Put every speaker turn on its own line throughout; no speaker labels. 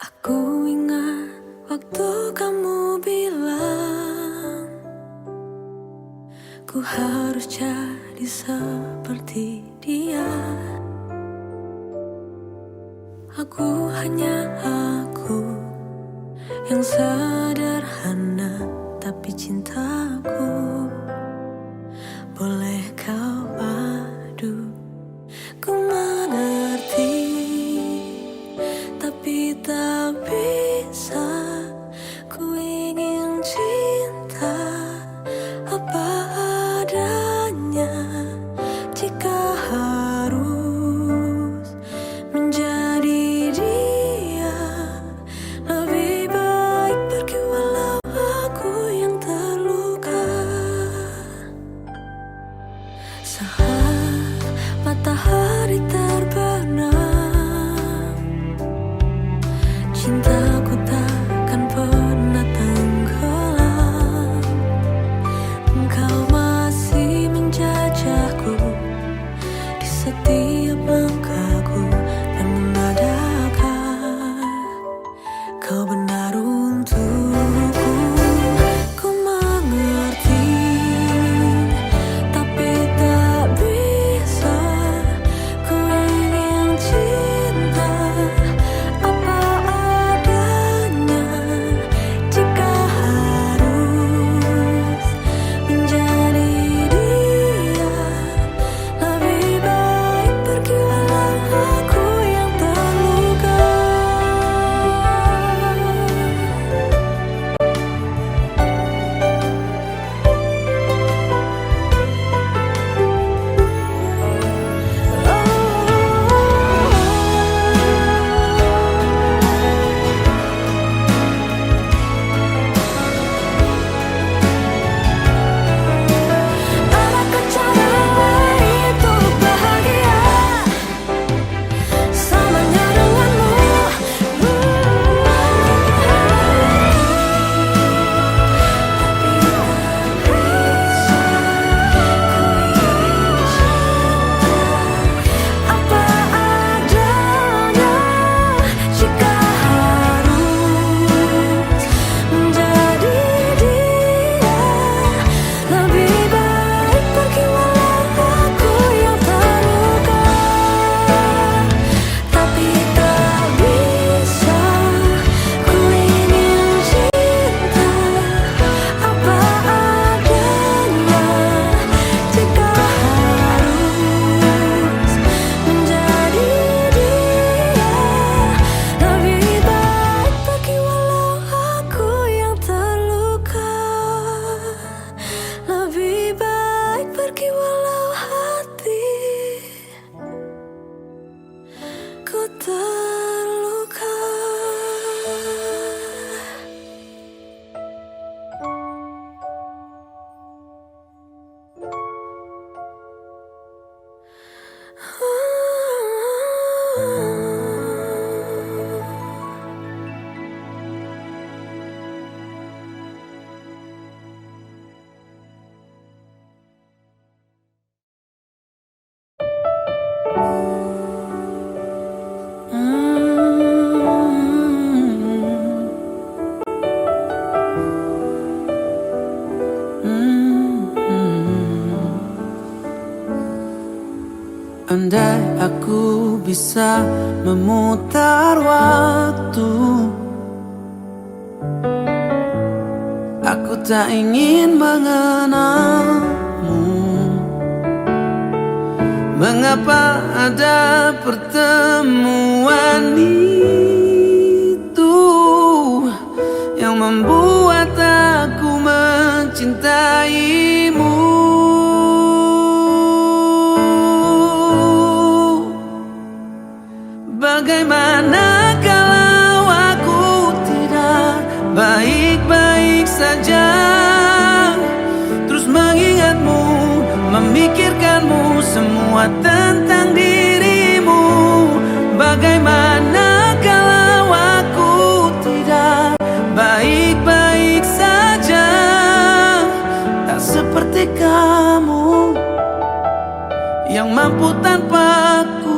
Aku ingat waktu kamu bilang ku harus jadi seperti dia. Aku hanya aku yang sederhana, tapi cintaku boleh kau adu. Ku mengerti, tapi tak bisa. Ku ingin cinta apa adanya. Jika harus menjadi dia, lebih baik pergi walau aku yang terluka. Saat matahari terbenam, cintaku takkan pernah tenggelam. Engkau masih menjajahku di setiap langkahku, dan menandakan kau benar untukku. Ku mengerti, tapi tak bisa. Ku ingin cinta apa adanya. Jika harus menjadi dia, lebih baik pergi walau aku yang terluka. Adakah cara lain untuk bahagia samanya denganmu? Apa adanya. Jika harus menjadi dia, lebih baik pergi walau aku yang terluka. Tapi tak bisa. Ku ingin cinta apa adanya. Jika harus menjadi dia, lebih baik pergi walau aku yang terluka. Lebih baik pergi walau hatiku terluka.
Andai aku bisa memutar waktu, aku tak ingin mengenalmu. Mengapa ada pertemuan itu yang membuat aku mencintaimu? Bagaimana kalau aku tidak baik-baik saja, terus mengingatmu, memikirkanmu, semua tentang dirimu? Bagaimana kalau aku tidak baik-baik saja, tak seperti kamu yang mampu tanpaku?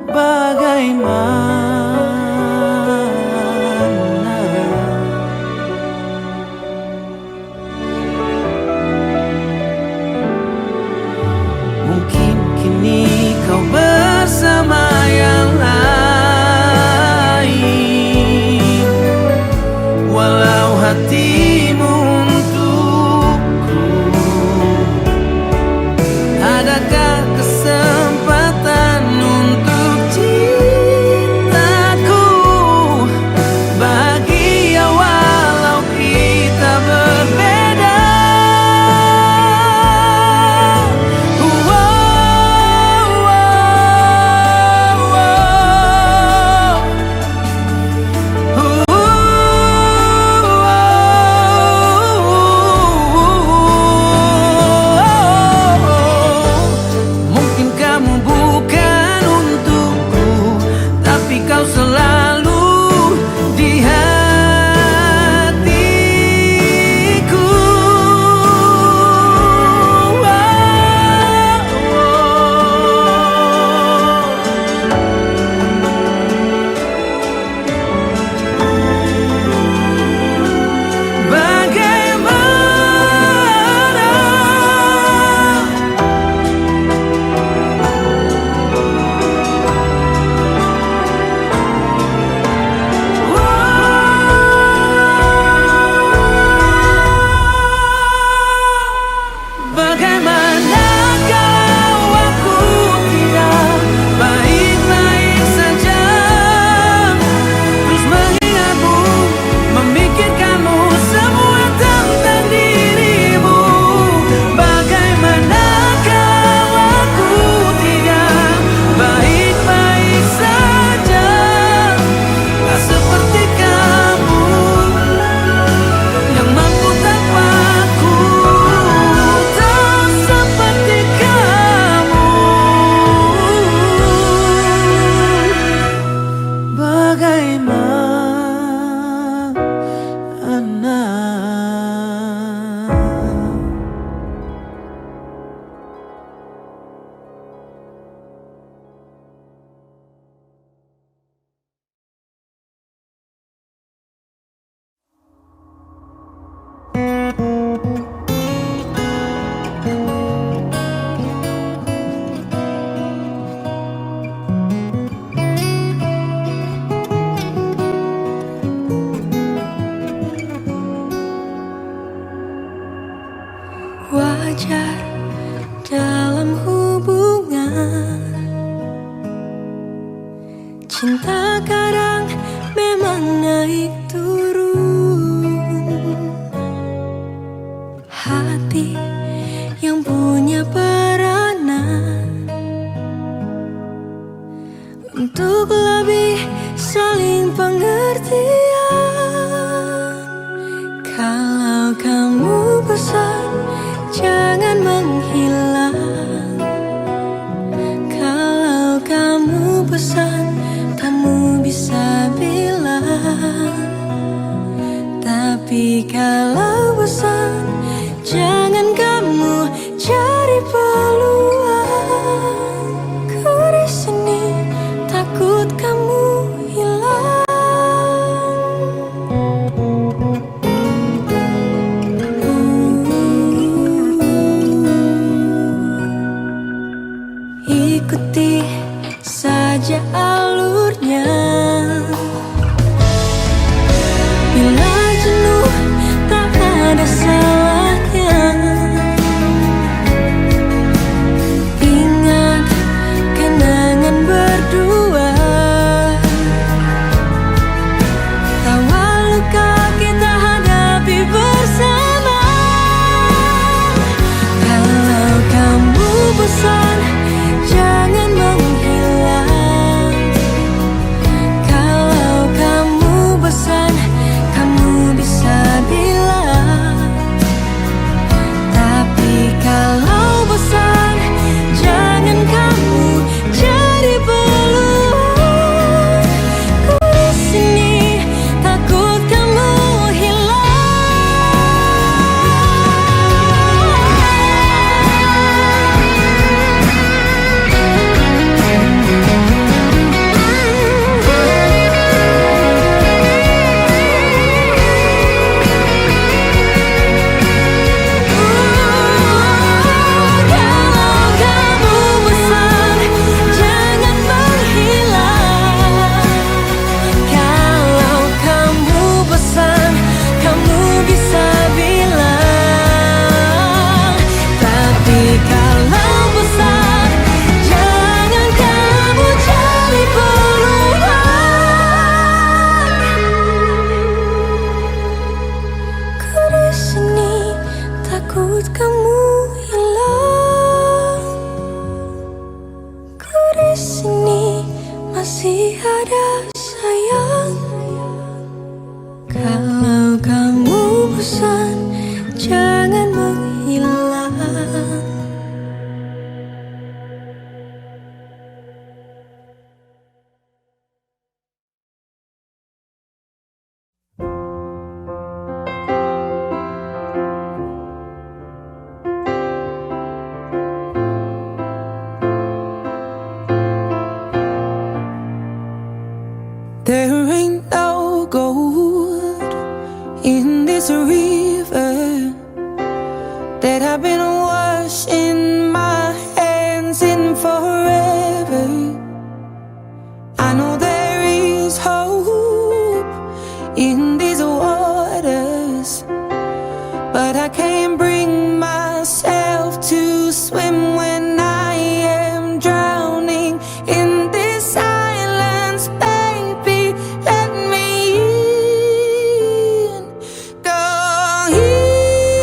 Bagaimana hatimu untukku. Adakah kesempatan untuk cintaku? Bahagia walau kita berbeda. Mungkin kamu bukan untukku, tapi kau selalu di hatiku. Bagaimana kalau aku tidak baik-baik saja, terus mengingatmu, memikirkanmu, semua tentang dirimu. Bagaimana kalau aku tidak baik-baik saja, tak seperti kamu yang mampu tanpaku.
Wajar dalam hubungan, cinta kadang memang naik turun. Hati yang punya peranan untuk lebih saling pengertian. Kalau kamu bosan, jangan menghilang. Kalau kamu bosan, kamu bisa bilang. Tapi kalau bosan, jangan kamu cari peluang. Ku di sini takut kamu hilang. Ikuti saja alurnya. Bila jenuh tak ada salahnya. takut kamu hilang. Ku di sini masih ada sayang. Kalau kamu bosan, jangan menghilang.
There ain't no gold in this river that I've been washing my hands in forever. I know there is hope in these waters, but I can't bring myself to swim when I am drowning in this silence. Baby, let me in. Go easy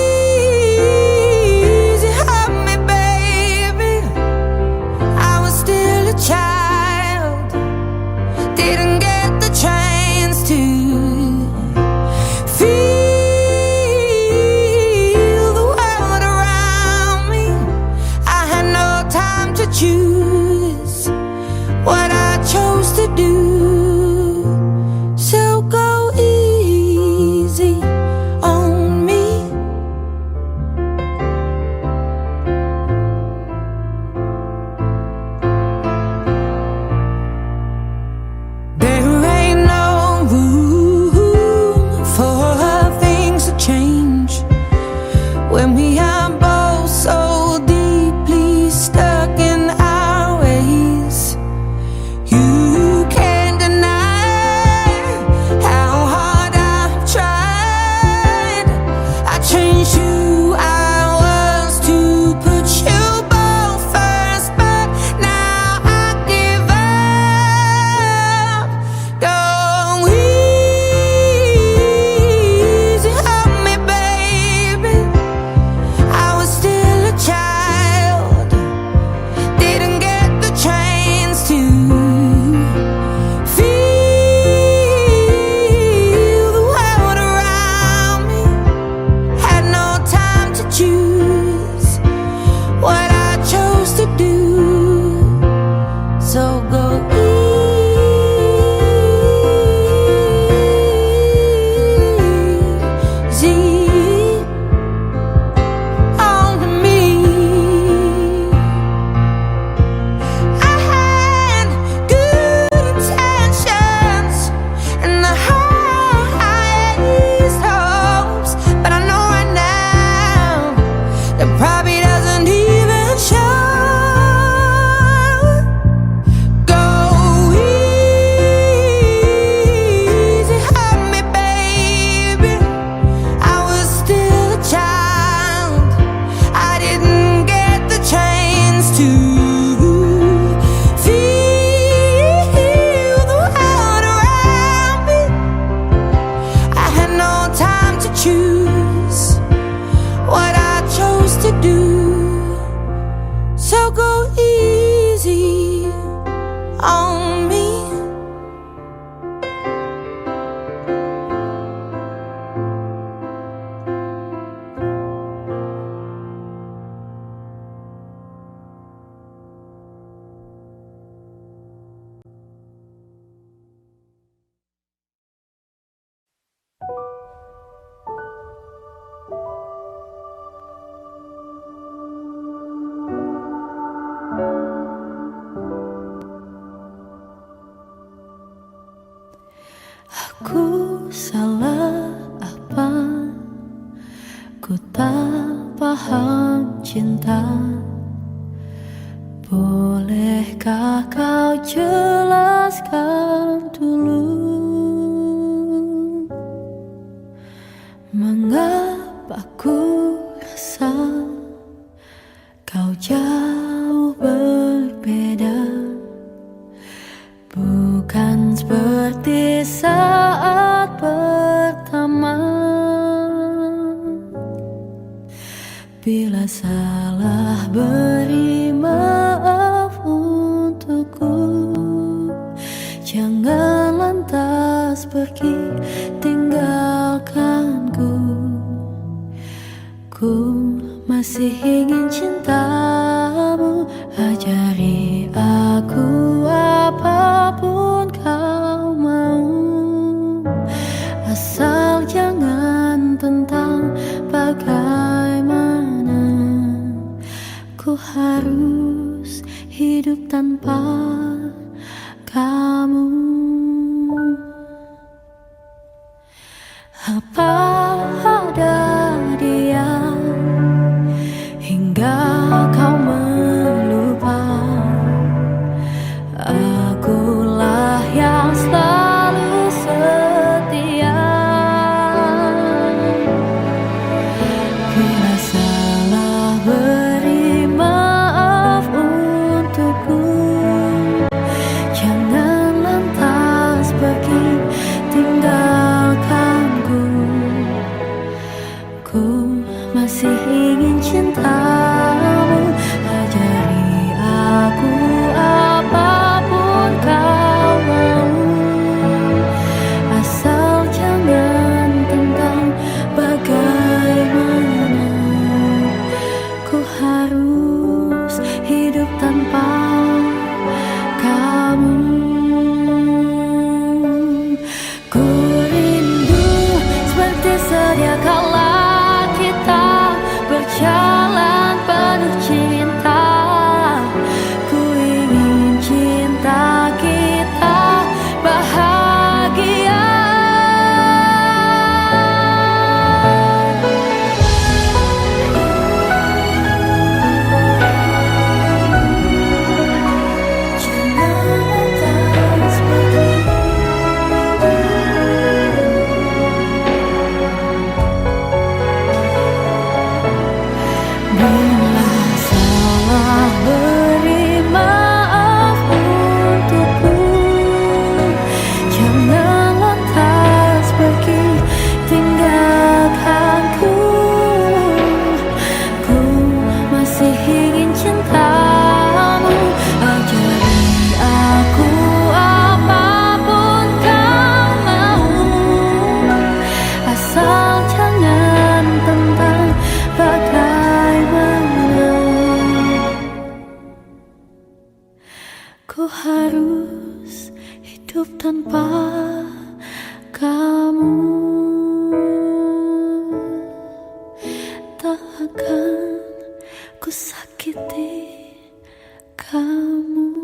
on me, baby. I was still a child, didn't get the chance to feel the world around me. I had no time to choose what I chose to do. So go easy on me. There ain't no room for things to change when we are both so deeply stuck in our ways. You can't deny how hard I've tried. I changed who I was to put you both first, but now I give up. Go easy on me, baby. I was still a child, didn't get the chance to feel the world around me. Had no time to choose what I chose to do. So go easy on me. I had good intentions and the highest hopes, but I know right now that probably doesn't even show. Go easy on me, baby. I was still a child, I didn't get the chance to feel the world around me. I had no time to choose what I chose to do. So go easy on me.
Aku salah apa? Ku tak paham cinta. Bolehkah kau jelaskan dulu mengapa ku rasa kau jauh berbeda? Bukan seperti saat pertama. Bila salah beri maaf untukku, jangan lantas pergi tinggalkanku. Ku masih ingin cintamu, ajari aku apapun kau mau, asal jangan tentang bagaimana ku harus hidup tanpa kamu. Apa ada dia hingga kau melupa? Akulah yang selalu setia. Bila salah beri maaf untukku, jangan lantas pergi tinggalkanku. Ku masih ingin cintamu, ajari aku apapun kau mau, asal jangan tentang bagaimana ku harus hidup tanpa kamu. Ku rindu seperti sedia kala kita berjalan penuh cinta. Ku ingin cinta kita bahagia. Jangan lantas pergi. Bila salah beri maaf untukku, jangan lantas pergi tinggalkanku. Ku masih ingin cintamu, ajari aku apapun kau mau, asal jangan tentang bagaimana ku harus hidup tanpa kamu. Tak akan ku sakiti kamu.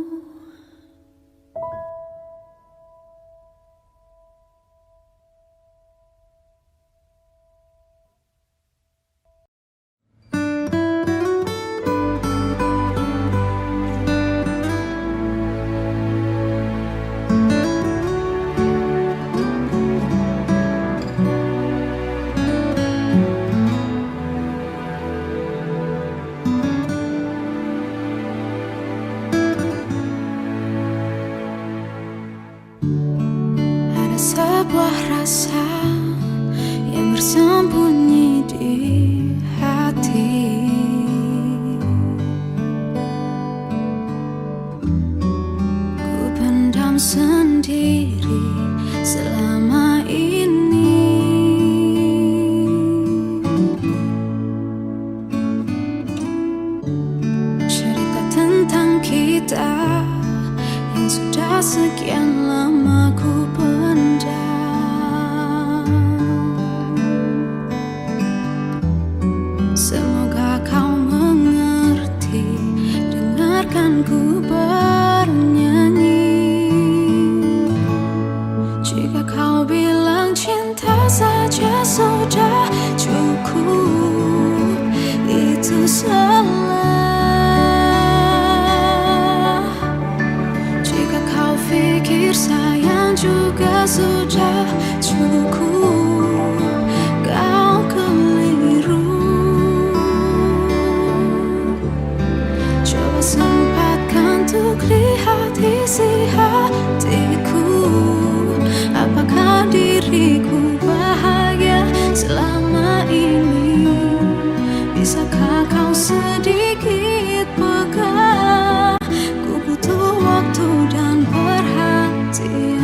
Ada sebuah rasa yang bersembunyi di hati. Ku pendam sendiri selama ini. Cerita tentang kita yang sudah sekian lama ku pendam. Semoga kau mengerti, dengarkan ku bernyanyi. Jika kau bilang cinta saja sudah cukup, itu salah. Jika kau pikir sayang juga sudah cukup, kau keliru. Coba sempatkan untuk lihat isi hatiku. Apakah diriku bahagia selama ini? Bisakah Bisakah kau sedikit peka? Ku butuh waktu dan perhatian.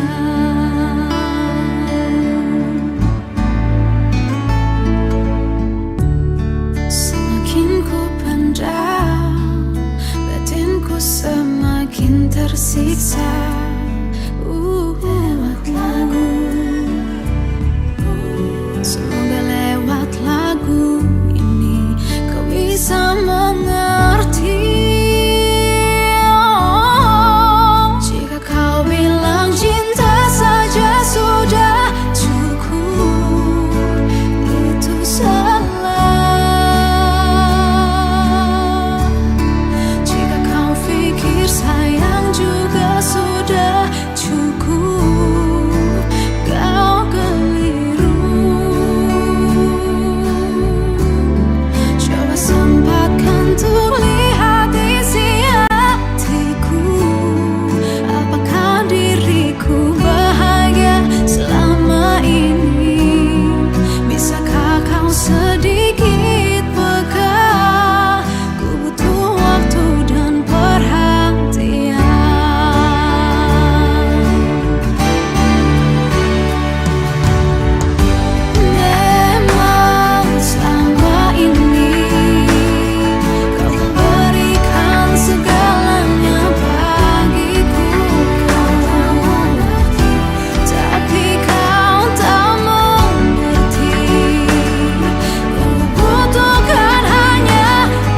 Semakin ku pendam, batinku semakin tersiksa. Lewat lagu, semoga lewat lagu ini kau bisa mengerti. Jika kau bilang cinta saja sudah cukup, itu salah. Jika kau pikir sayang juga sudah cukup, kau keliru. Coba sempatkan untuk lihat isi hatiku. Apakah diriku bahagia selama ini? Bisakah kau sedikit peka? Ku butuh waktu dan perhatian. Memang selama ini kau memberikan segalanya bagiku, tapi kau tak mengerti. Yang kubutuhkan hanya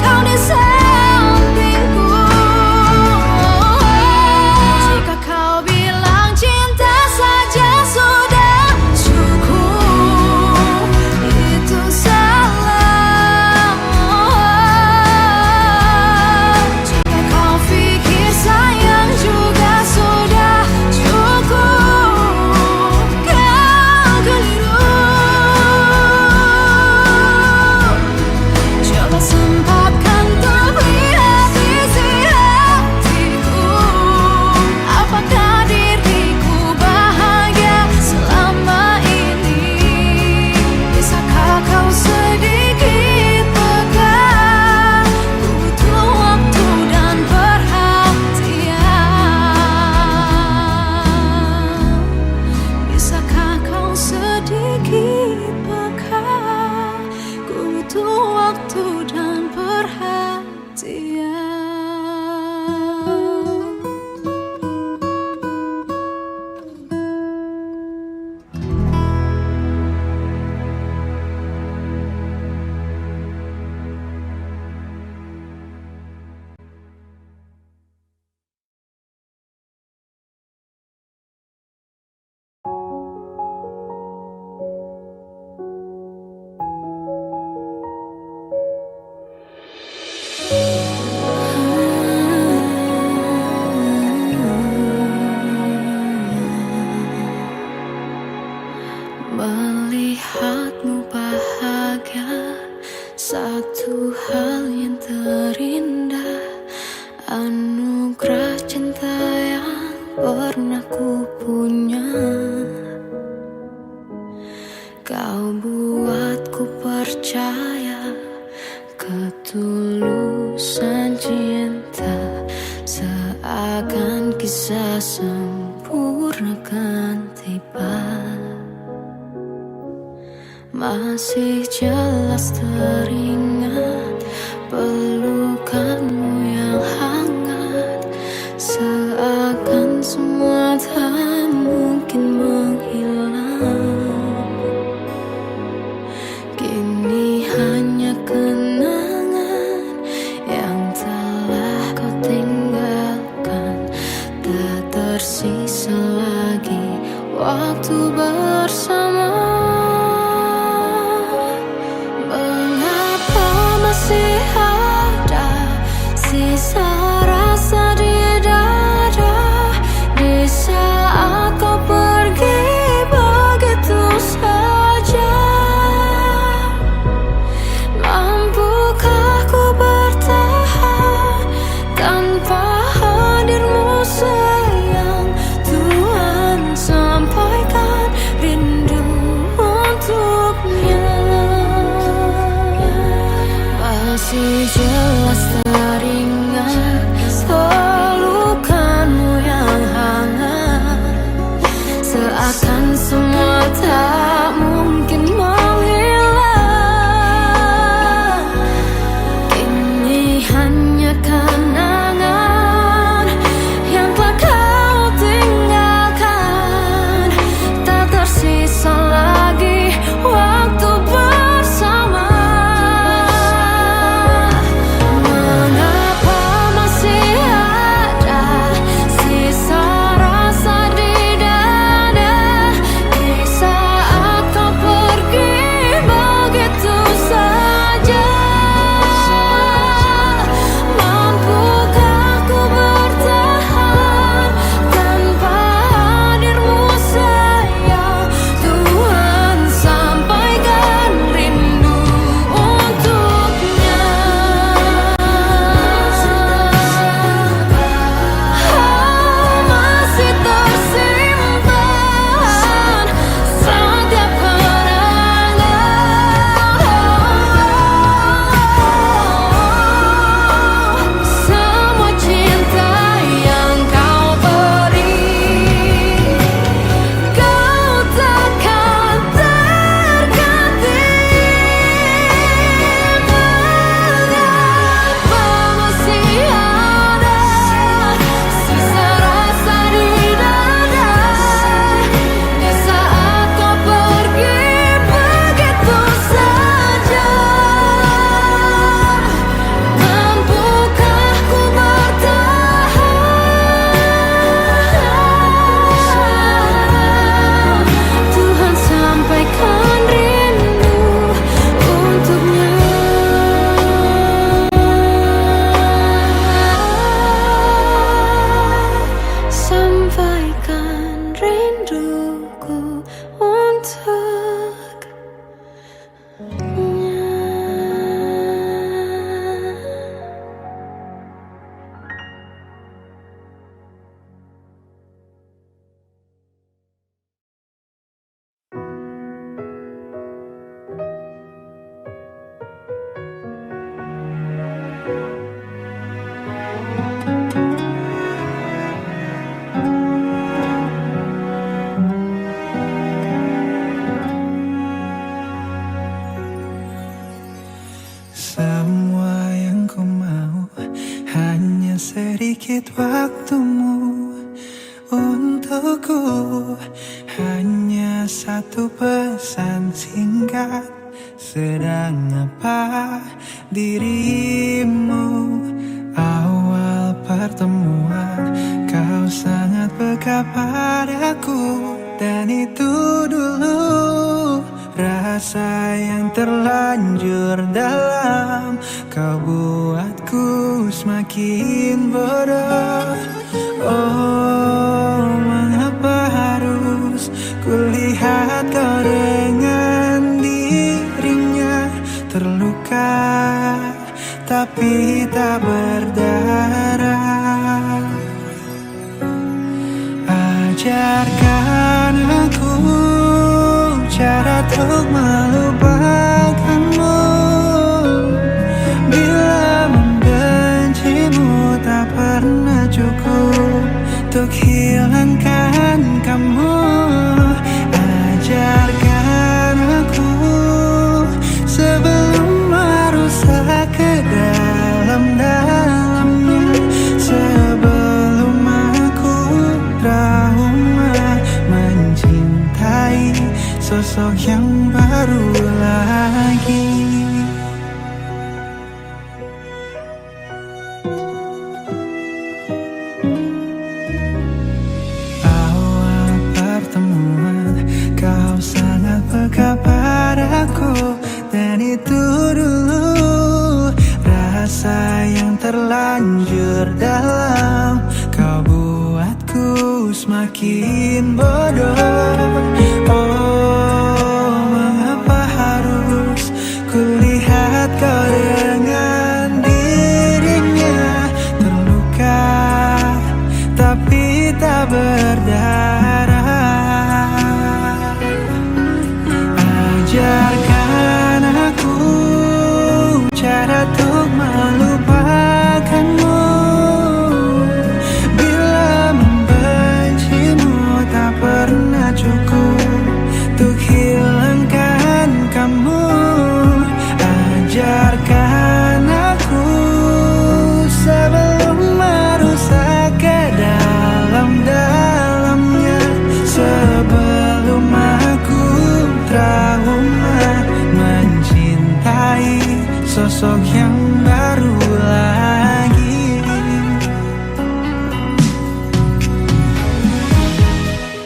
kau di sampingku. Jika kau bilang cinta saja sudah cukup, itu salah. Jika kau pikir sayang juga sudah cukup, kau keliru. Coba sempatkan untuk lihat isi hatiku. Apakah diriku bahagia selama ini? Bisakah kau sedikit peka? Ku butuh waktu dan perhatian. Bisakah kau sedikit peka? Ku butuh waktu dan perhatian. Melihatmu bahagia, satu hal yang terindah, anugerah cinta yang pernah ku punya. Kau buatku percaya ketulusan cinta, seakan kisah sempurna kan tiba. Masih jelas teringat pelukanmu yang hangat, seakan semua tak mungkin menghilang. Kini hanya kenangan yang telah kau tinggalkan, tak tersisa lagi waktu bersama. Mengapa Masih jelas teringat pelukanmu yang hangat, seakan semua tak mungkin menghilang. Kini hanya kenangan yang telah kau tinggalkan, tak tersisa lagi waktu bersama. Mengapa masih ada sisa rasa di dada di saat kau pergi begitu saja? Mampukah ku bertahan tanpa hadirmu sayang? Tuhan, sampaikan rindu untuknya. Masih tersimpan setiap kenangan, semua cinta yang kau beri, kau takkan terganti. Mengapa masih ada sisa rasa di dada di saat kau pergi begitu saja? Mampukah ku bertahan? Tuhan, sampaikan rindu untuknya. Sampaikan rinduku untuknya.
Semua yang ku mau hanya sedikit waktumu untukku. Hanya satu pesan singkat, sedang apa dirimu? Awal pertemuan kau sangat peka padaku, dan itu dulu rasa yang terlanjur dalam. Kau buatku semakin bodoh. Oh, mengapa harus kulihat kau dengan dirinya terluka tapi tak berdarah? Ajarkan aku cara untuk melupakanmu. Bila membencimu tak pernah cukup untuk hilangkan kamu. Ajarkan aku sebelum merusak ke dalam-dalamnya, sebelum aku trauma mencintai sosok yang baru lagi. Awal pertemuan kau sangat peka padaku, dan itu dulu rasa yang terlanjur dalam. Kau buatku semakin bodoh. Oh, mengapa harus kulihat kau dengan dirinya terluka tapi tak berdarah? Ajarkan aku cara untuk sosok yang baru lagi.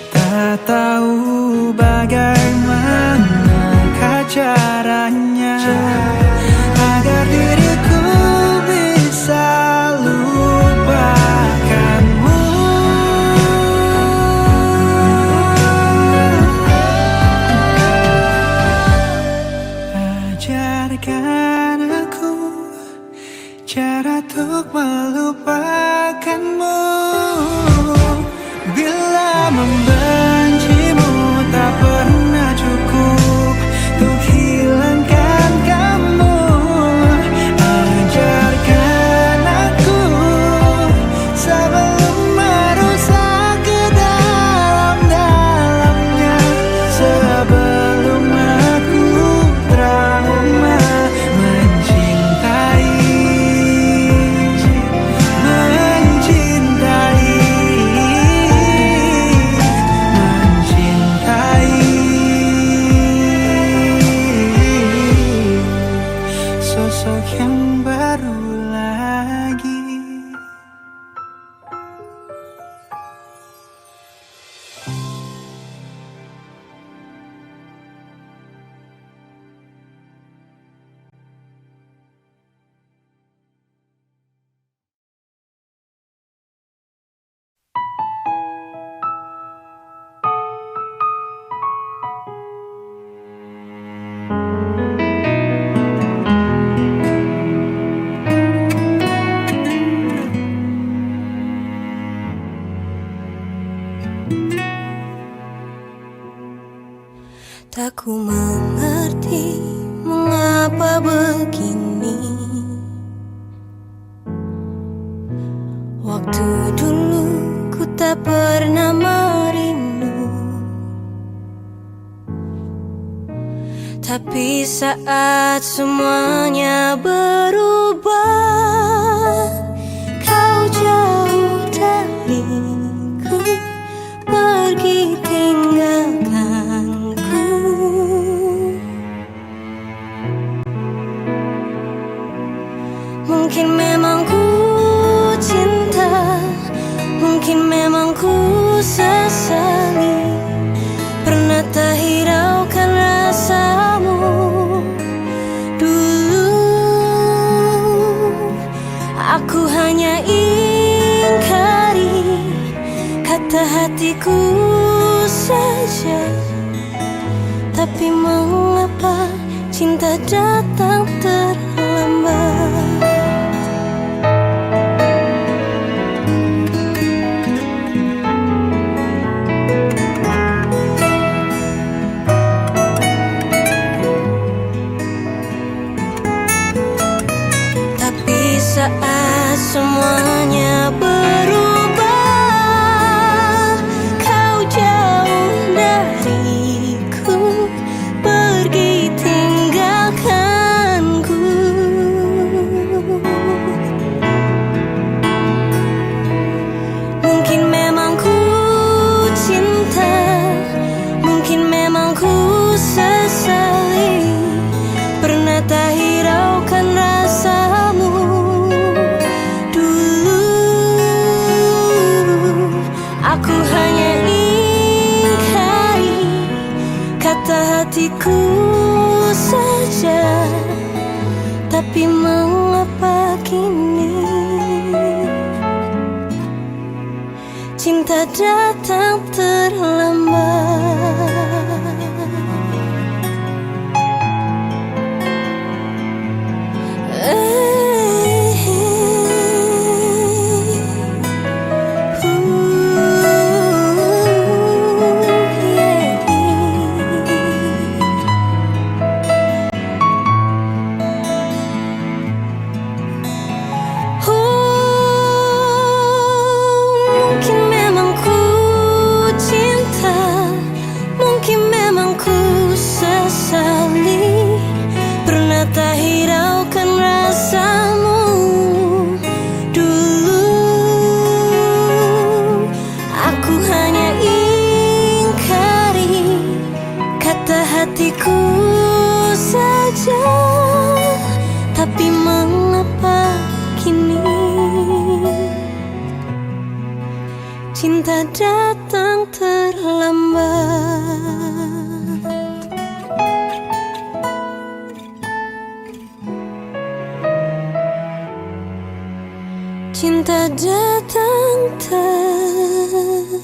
Tak tahu bagaimana caranya agar diriku bisa lupakanmu. Ajarkan aku cara untuk melupakanmu. Bila membencimu tak pernah cukup untuk hilangkan kamu. Ajarkan aku sebelum merusak ke dalam-dalamnya, sebelum aku trauma mencintai, sosok yang baru lagi.
Tak ku mengerti mengapa begini. Waktu dulu ku tak pernah merindu, tapi saat semuanya berubah, kau jauh dariku, pergi tinggalkanku. Mungkin memang ku cinta, mungkin memang ku sesali, pernah tak hiraukan rasamu dulu. Aku hanya ingkari kata hatiku saja, tapi mengapa cinta datang terlambat? Saat semuanya berubah, kau jauh dariku, pergi tinggalkanku. Mungkin memang ku cinta, mungkin memang ku sesali, pernah tak hiraukan rasamu. Aku hanya ingkari kata hatiku saja, tapi mengapa kini cinta datang terlambat? Mungkin memang ku cinta datang terlambat. Cinta datang terlambat.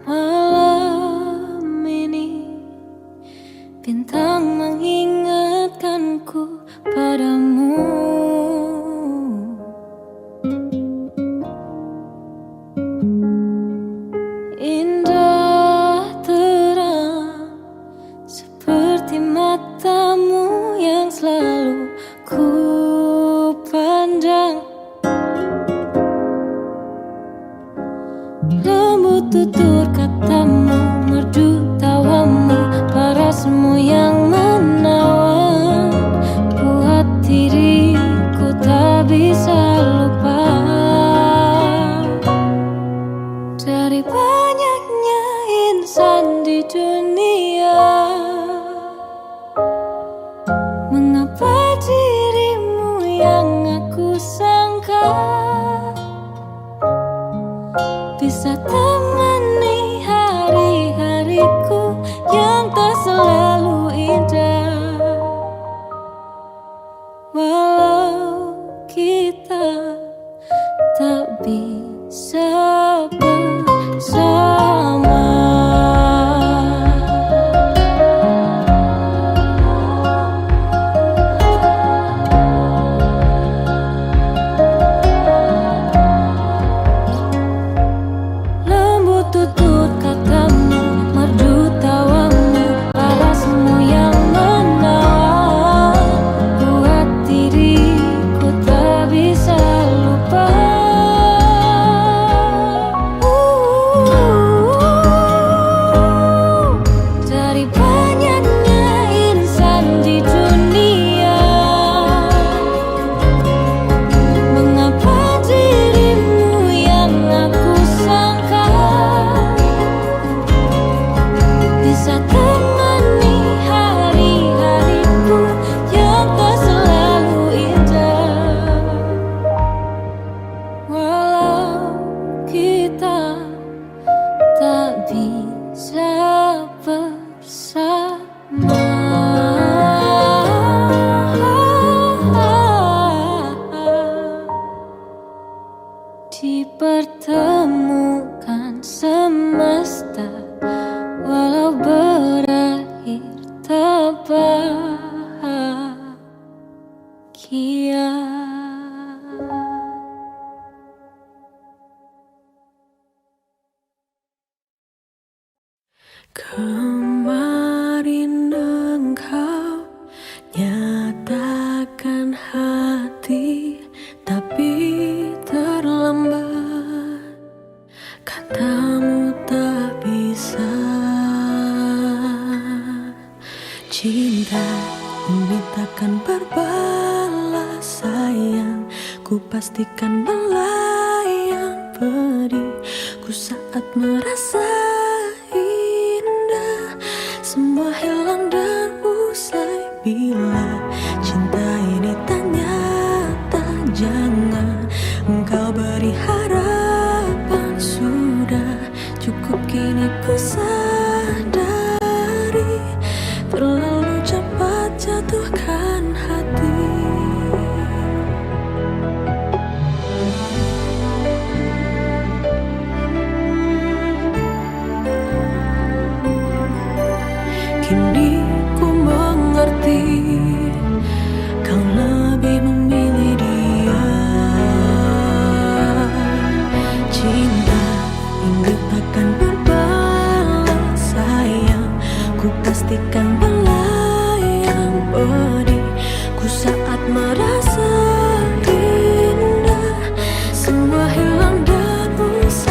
Malam ini bintang mengingatkanku padamu. Indah terang seperti matamu yang selalu ku pandang. Lembut tutur katamu, merdu tawamu, parasmu yang menawan, buat diriku tak bisa lupa. Dari banyaknya insan di dunia, mengapa dirimu yang aku sangka bisa temani hari-hariku yang tak selalu indah. Walau kita tak bisa bersama, lembut tutur katamu, merdu tawamu, parasmu yang menawan, buat diriku tak bisa lupa. Dari banyaknya insan di dunia, mengapa dirimu yang aku sangka bisa temani hari-hariku yang tak selalu indah. Walau kita tak bisa bersama, dipertemukan semesta, walau berakhir tak bahagia. Kemarin engkau nyatakan hati, tapi terlambat. Katamu tak bisa. Cinta ini takkan berbalas sayang, ku pastikan melayang pedihku saat merasa indah. Semua hilang dan usai bila cinta ini tak nyata. Jangan engkau beri harapan, sudah cukup kini ku sadari, terlalu cepat jatuhkan hati. Kini ku mengerti, kau lebih memilih dia. Cinta ini takkan berbalas sayang, ku pastikan melayang pedihku saat merasa indah. Semua hilang dan usai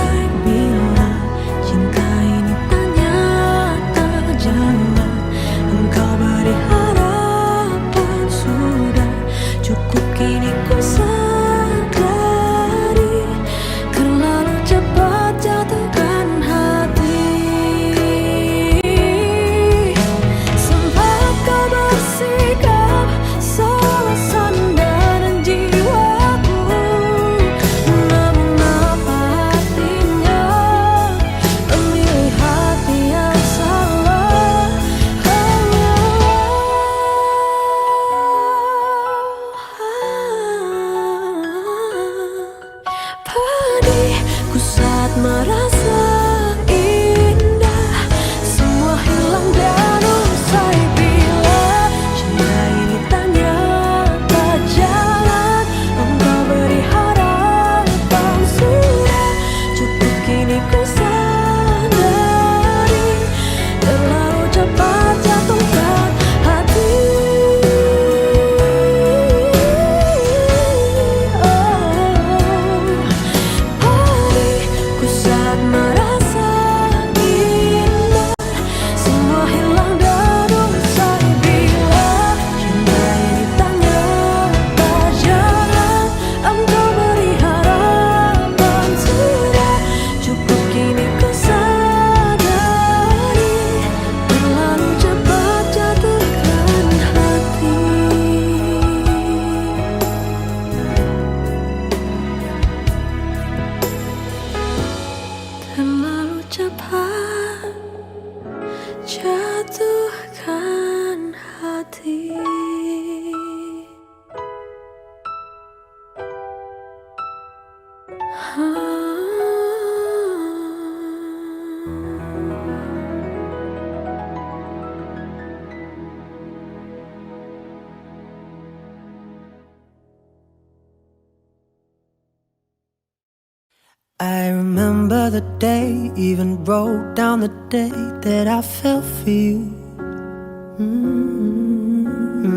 I remember the day, even wrote down the day that I fell for you.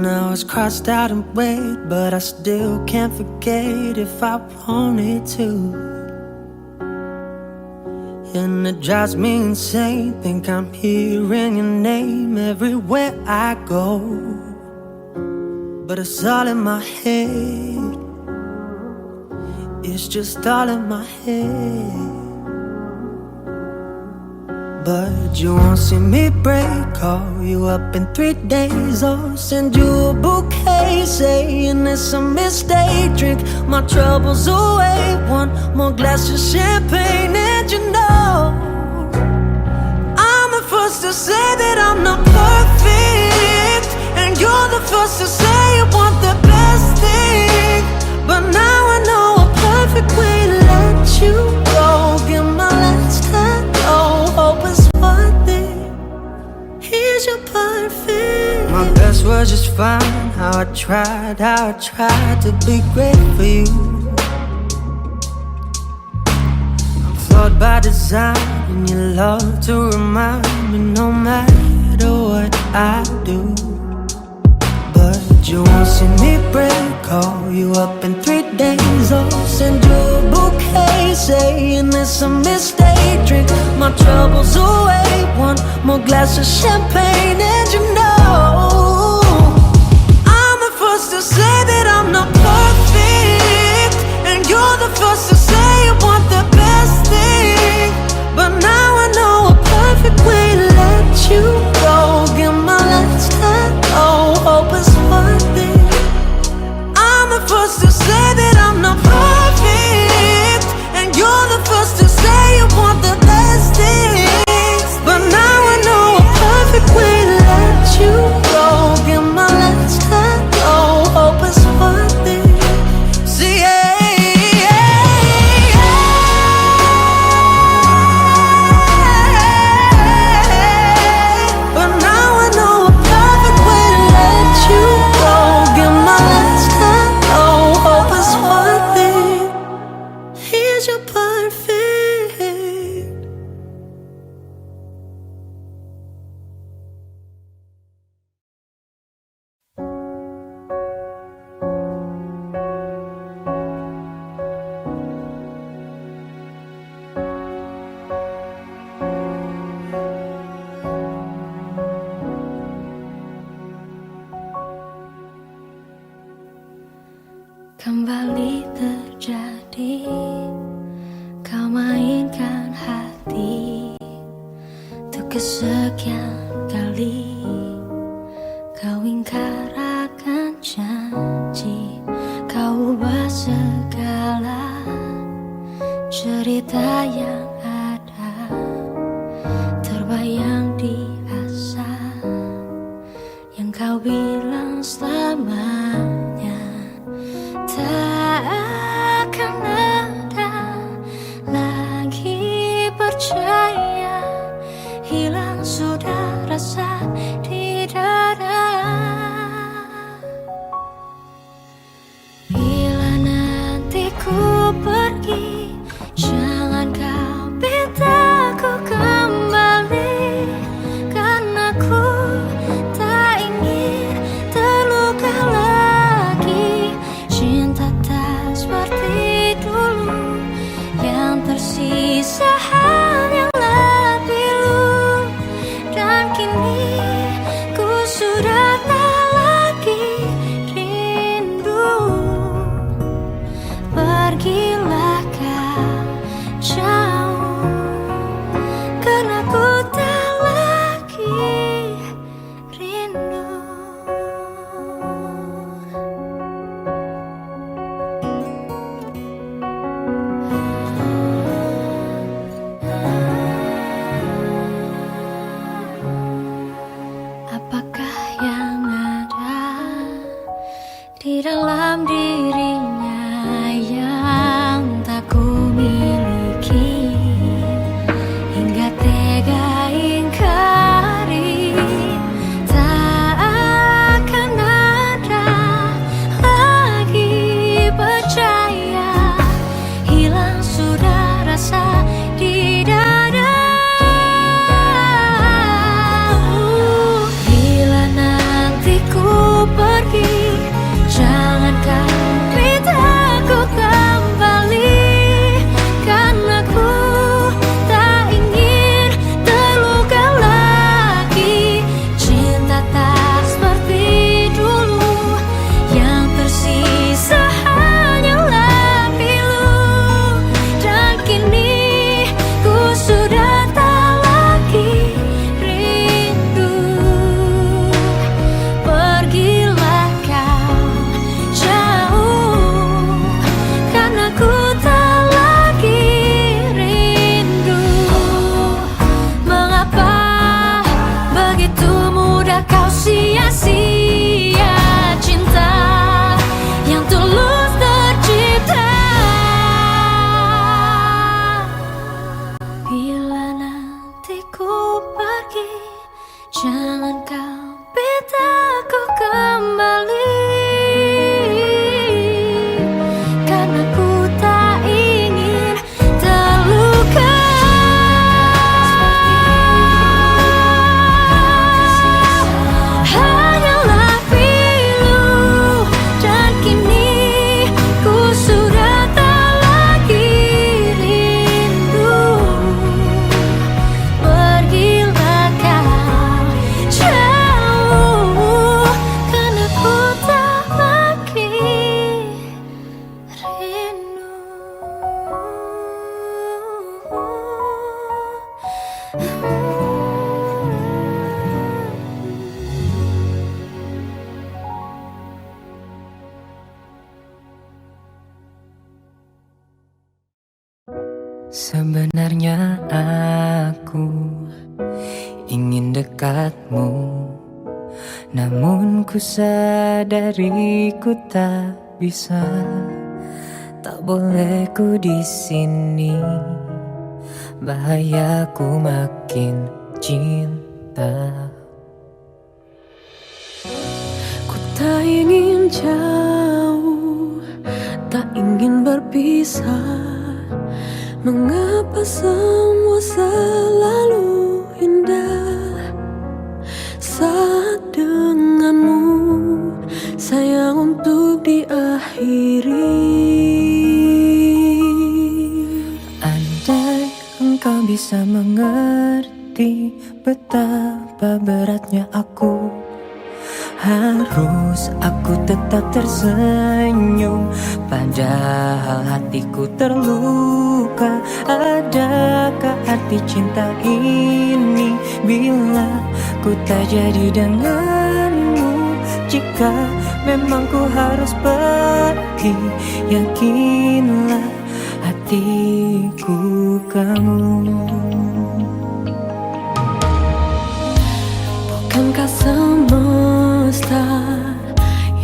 Now it's crossed out in red, but I still can't forget if I wanted to. And it drives me insane, think I'm hearing your name everywhere I go. But it's all in my head, it's just all in my head. But you won't see me break, call you up in 3 days, or send you a bouquet saying it's a mistake. Drink my troubles away, one more glass of champagne. And you know I'm the first to say that I'm not perfect, and you're the first to say you want the best thing. But now I know a perfect way to let you go. Give my last hello, hope it's worth it. Here's your perfect. My best was just fine. How I tried to be great for you. I'm flawed by design, and you love to remind me no matter what I do. But you won't see me break, call you up in 3 days, or send you a bouquet saying it's a mistake. Drink my troubles away, one more glass of champagne. And you know I'm the first to say that I'm not perfect, and you're the first to say you want the best thing. But now I know a perfect way to let you go. Give my last hello, hope it's worth it. I'm the first to say that I'm not perfect, and you're the first to say you want the best things. But now I know a perfect way to let you go. Give my last hello, hope it's worth it. See, but now I know a perfect way to let you go. Give my last hello, hope it's worth it. Here's your perfect.
Kembali terjadi, kau mainkan hati. Untuk kesekian kali kau ingkar akan janji. Kau ubah segala cerita yang ada, terbayang di asa yang kau bilang selamanya tak akan ada lagi. Percaya hilang sudah rasa di dada. Bila nanti ku pergi, jangan kau minta ku kembali, karena ku tak ingin terluka lagi. Cinta tak seperti dulu, yang tersisa hanyalah pilu. Dan kini ku sudah tak lagi rindu. Pergilah kau jauh, karena ku tak lagi rindu. Apakah yang ada di dalam dirinya yang tak ku miliki, hingga tega ingkari. Tak akan ada lagi. Percaya hilang sudah
Sebenarnya aku ingin dekatmu, namun ku sadari ku tak bisa. Tak boleh ku di sini, bahaya ku makin cinta.
Ku tak ingin jauh, tak ingin berpisah. Mengapa semua selalu indah saat denganmu, sayang, untuk diakhiri.
Andai engkau bisa mengerti betapa beratnya aku, harus aku tetap tersenyum padahal hatiku terluka. Adakah arti cinta ini bila ku tak jadi denganmu? Jika memang ku harus pergi, yakinlah hatiku kamu.
Bukankah semesta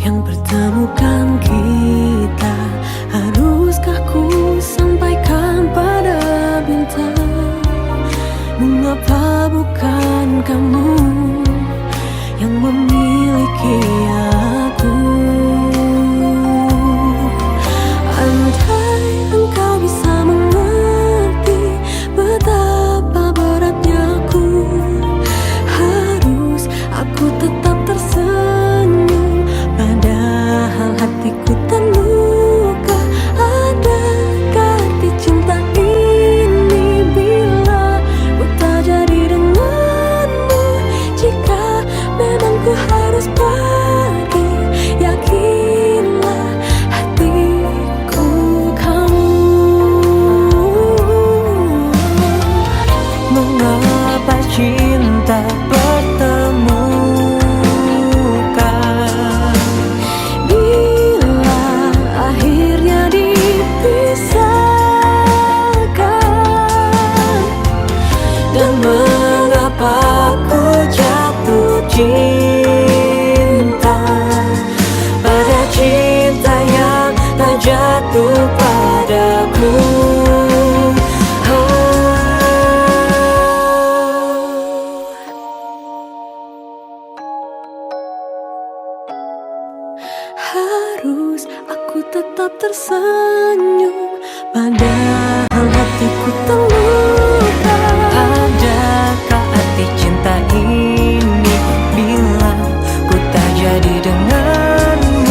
yang pertemukan kita? Haruskah ku sampaikan pada bintang? Mengapa bukan kamu yang memiliki aku? Andai engkau bisa mengerti betapa beratnya aku, harus aku tetap tersenyum padahal hatiku terluka. Adakah arti cinta ini bila ku tak jadi denganmu? Jika memang ku harus pergi, yakinlah hatiku kamu.
Mengapa cinta pertemukan
Bila akhirnya dipisahkan,
dan mengapa ku jatuh cinta pada cinta yang tak jatuh padaku?
harus aku tetap tersenyum padahal hatiku terluka.
Adakah arti cinta ini bila ku tak jadi denganmu?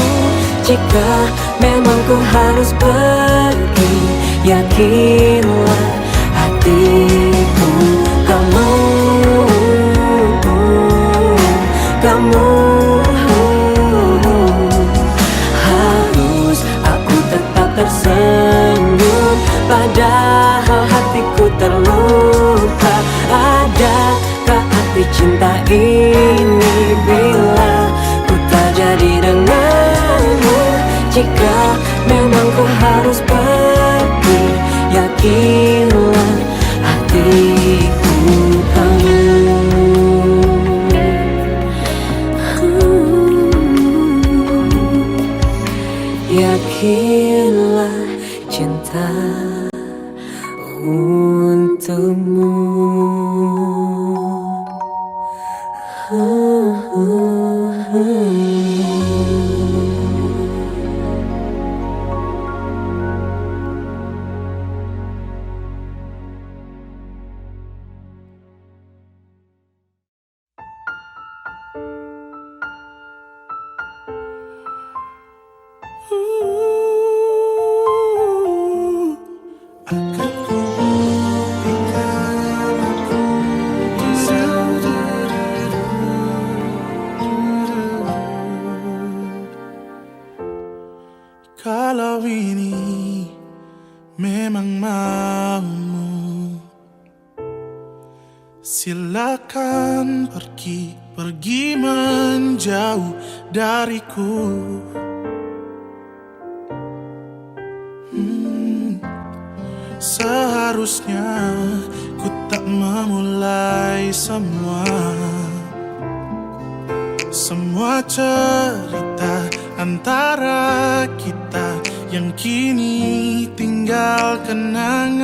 Jika memang ku harus pergi, yakinlah hatiku kamu. Kamu harus aku tetap tersenyum padahal hatiku terluka. Adakah arti cinta ini bila ku tak jadi denganmu? Jika memang ku harus pergi, yakinlah hatiku kamu. Yakinlah cinta untukmu.
Kalau ini memang maumu, silakan pergi menjauh dariku. Seharusnya ku tak memulai semua cerita antara kita yang kini tinggal kenangan.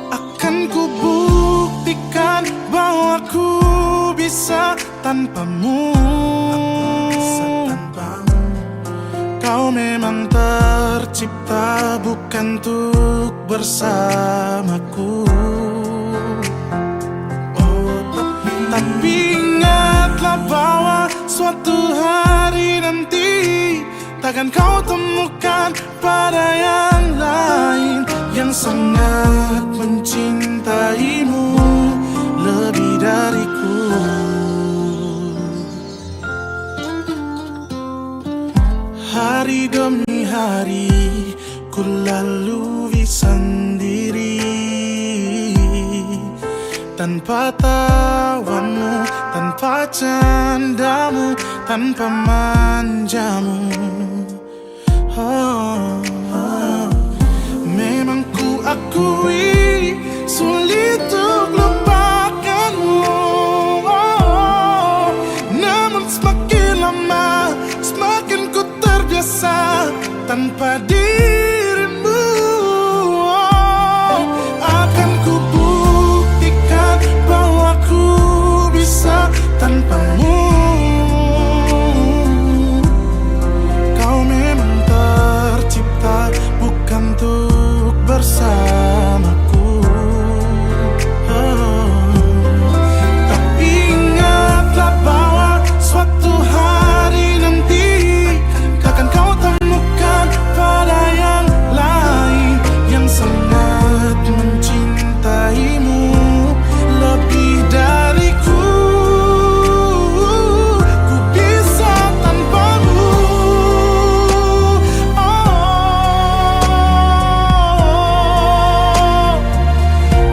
Akan ku buktikan bahwa ku bisa tanpamu. Kau memang tercipta bukan untuk bersamaku. Tapi ingatlah bahwa suatu hari nanti takkan kau temukan pada yang lain yang sangat mencintaimu lebih dariku. Hari demi hari ku lalui sendiri tanpa tawamu, tanpa candamu, tanpa manjamu. Memang ku akui sulit untuk lupakanmu. Namun semakin lama semakin ku terbiasa tanpa dirimu. Akan ku buktikan bahwa ku bisa tanpamu. Kau memang tercipta bukan untuk bersamaku. Tapi ingatlah bahwa suatu hari nanti takkan kau temukan pada yang lain yang sangat mencintaimu lebih dariku. Ku bisa tanpamu.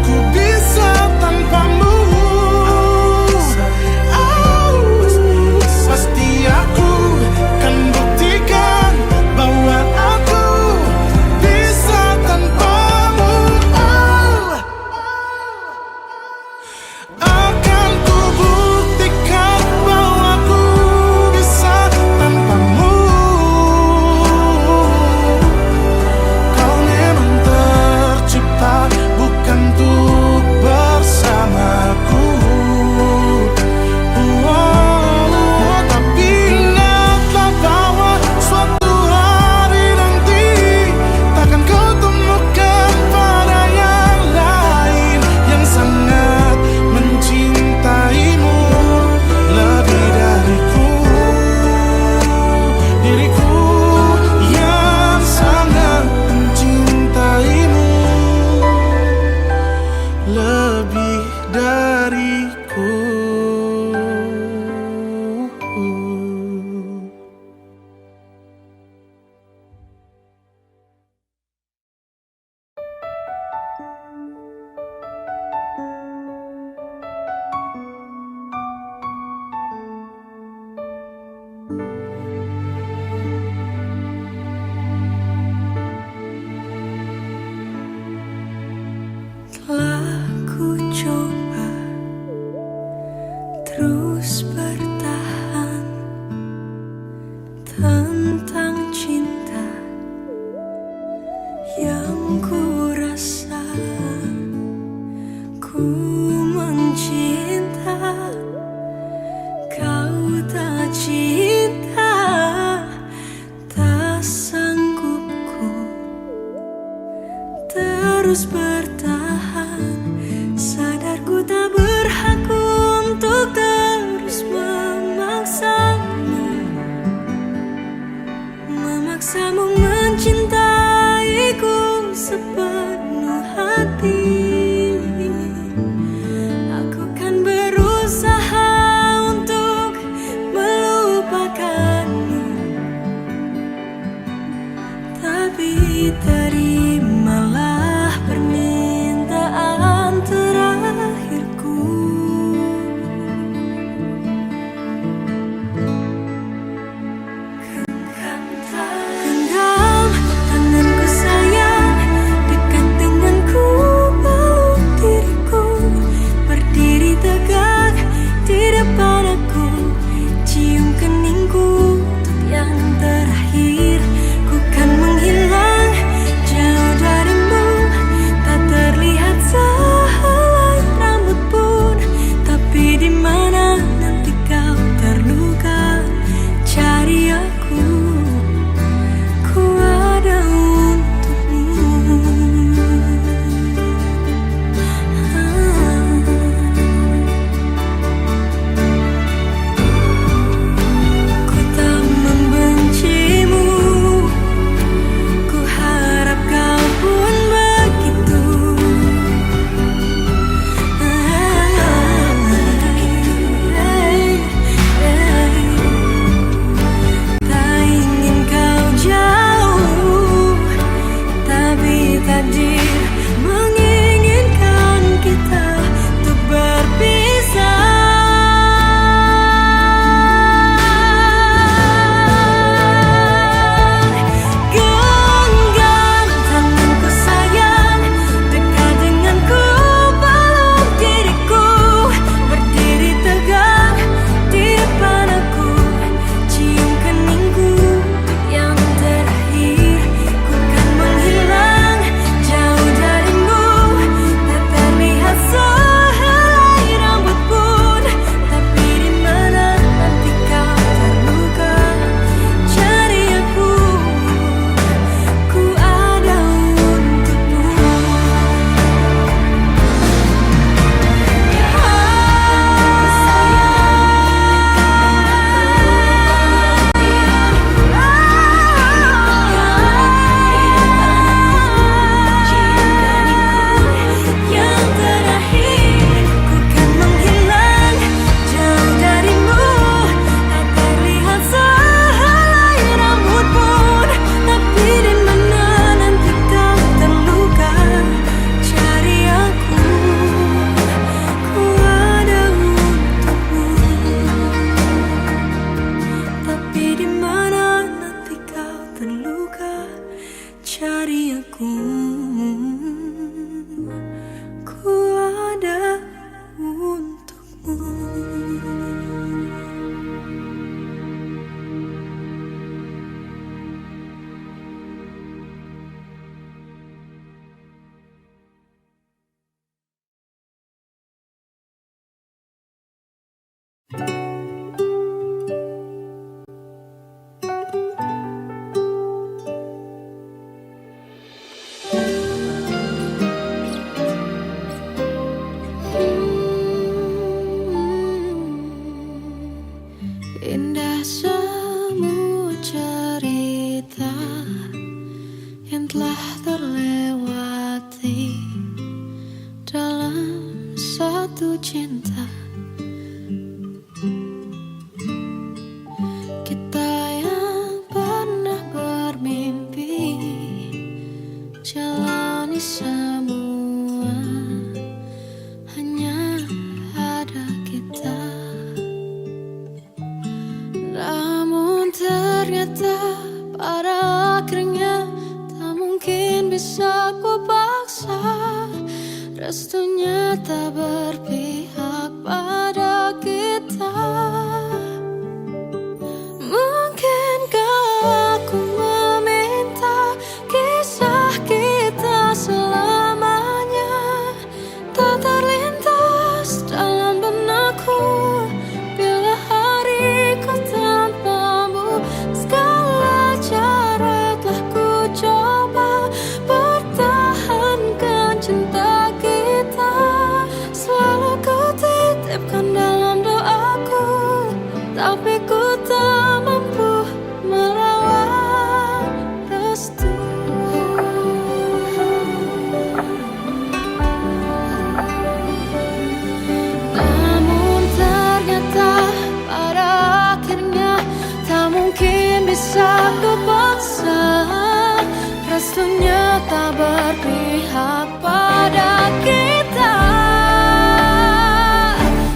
Ku bisa tanpamu. Pasti aku kan buktikan bahwa aku bisa tanpamu. Akan ku buktikan bahwa ku bisa tanpamu. Kau memang tercipta bukan untuk bersamaku. Tapi ingatlah bahwa suatu hari nanti takkan kau temukan pada yang lain yang sangat mencintaimu lebih dariku. Diriku yang sangat mencintaimu lebih dariku.
Telah ku coba terus bertahan tentang cinta yang ku rasa. Ku mencinta, kau tak cinta. Entah semua cerita yang telah terlewati dalam satu cinta, kita yang pernah bermimpi jalani semua, hanya ada kita. Namun ternyata pada akhirnya tak mungkin bisa ku paksa, restunya tak berpihak pada kita. Mungkinkah aku meminta kisah kita selamanya tak terlintas dalam benakku bila hariku tanpamu. Segala cara telah ku coba pertahankan cinta kita, selalu ku titipkan dalam doaku, tapi ku tak mampu melawan restu. Namun ternyata pada akhirnya tak mungkin bisa ku paksa, restunya tak berpihak pada kita.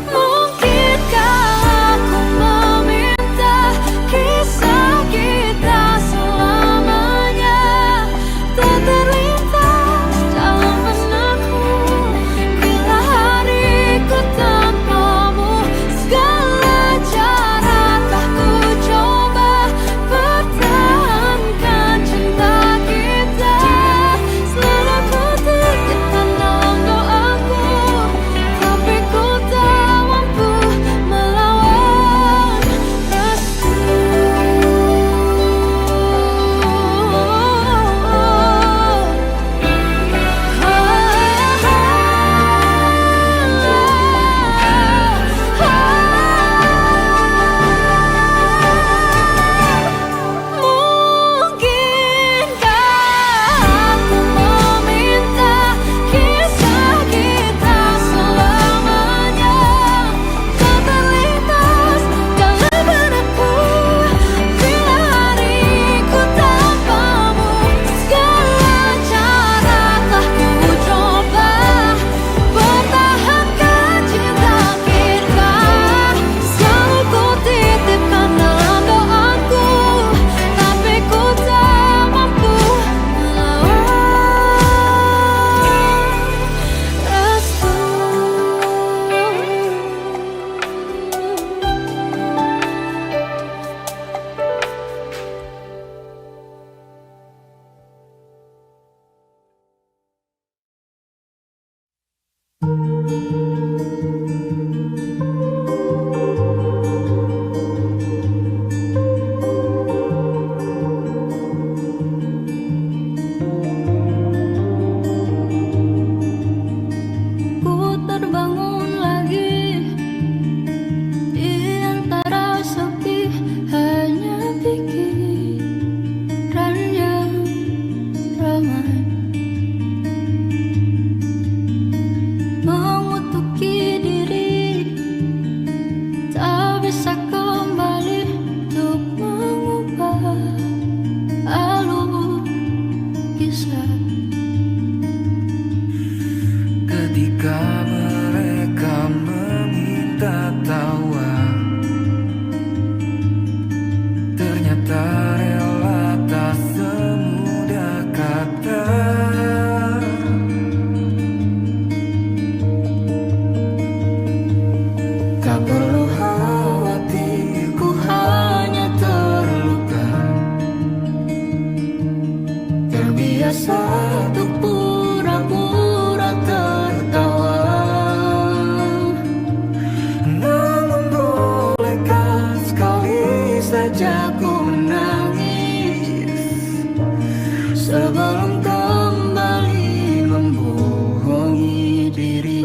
Mungkinkah aku meminta kisah kita selamanya tak terlintas dalam benakku bila hariku tanpamu. Segala cara telah ku coba pertahankan cinta kita, selalu ku titipkan dalam doaku, tapi ku tak mampu melawan restu. Mungkinkah aku meminta kisah kita selamanya tak terlintas dalam benakku bila hariku tanpamu. Segala cara telah ku coba pertahankan cinta kita, selalu ku titipkan dalam doaku, tapi ku tak mampu melawan restu. Ku terbangun lagi di antara sepi, hanya pikiran yang ramai mengutuki diri, tak bisa kembali untuk mengubah alur kisah.
Ketika mereka meminta tawa, ternyata rela tak semudah kata. Tak perlu khawatir, ku hanya terluka, terbiasa untuk pura-pura tertawa. Namun bolehkah sekali saja ku menangis sebelum kembali membohongi diri.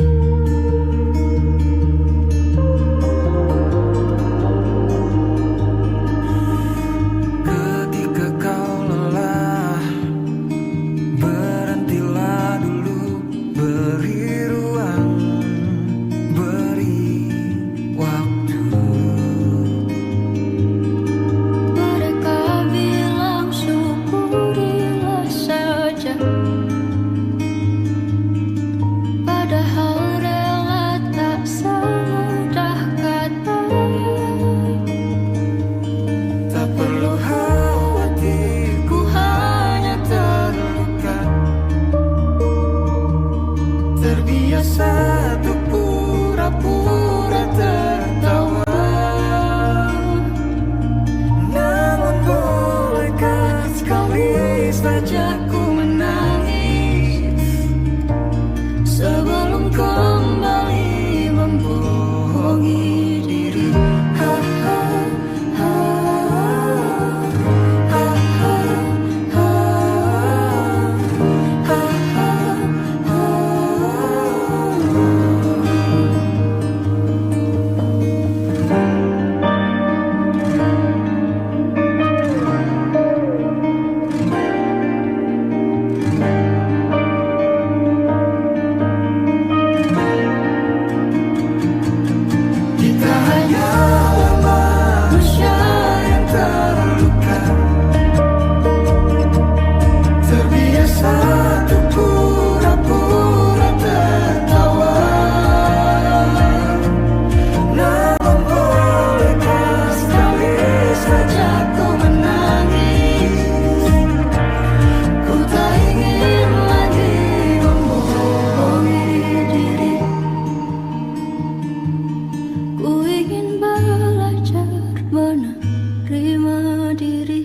menerima diri.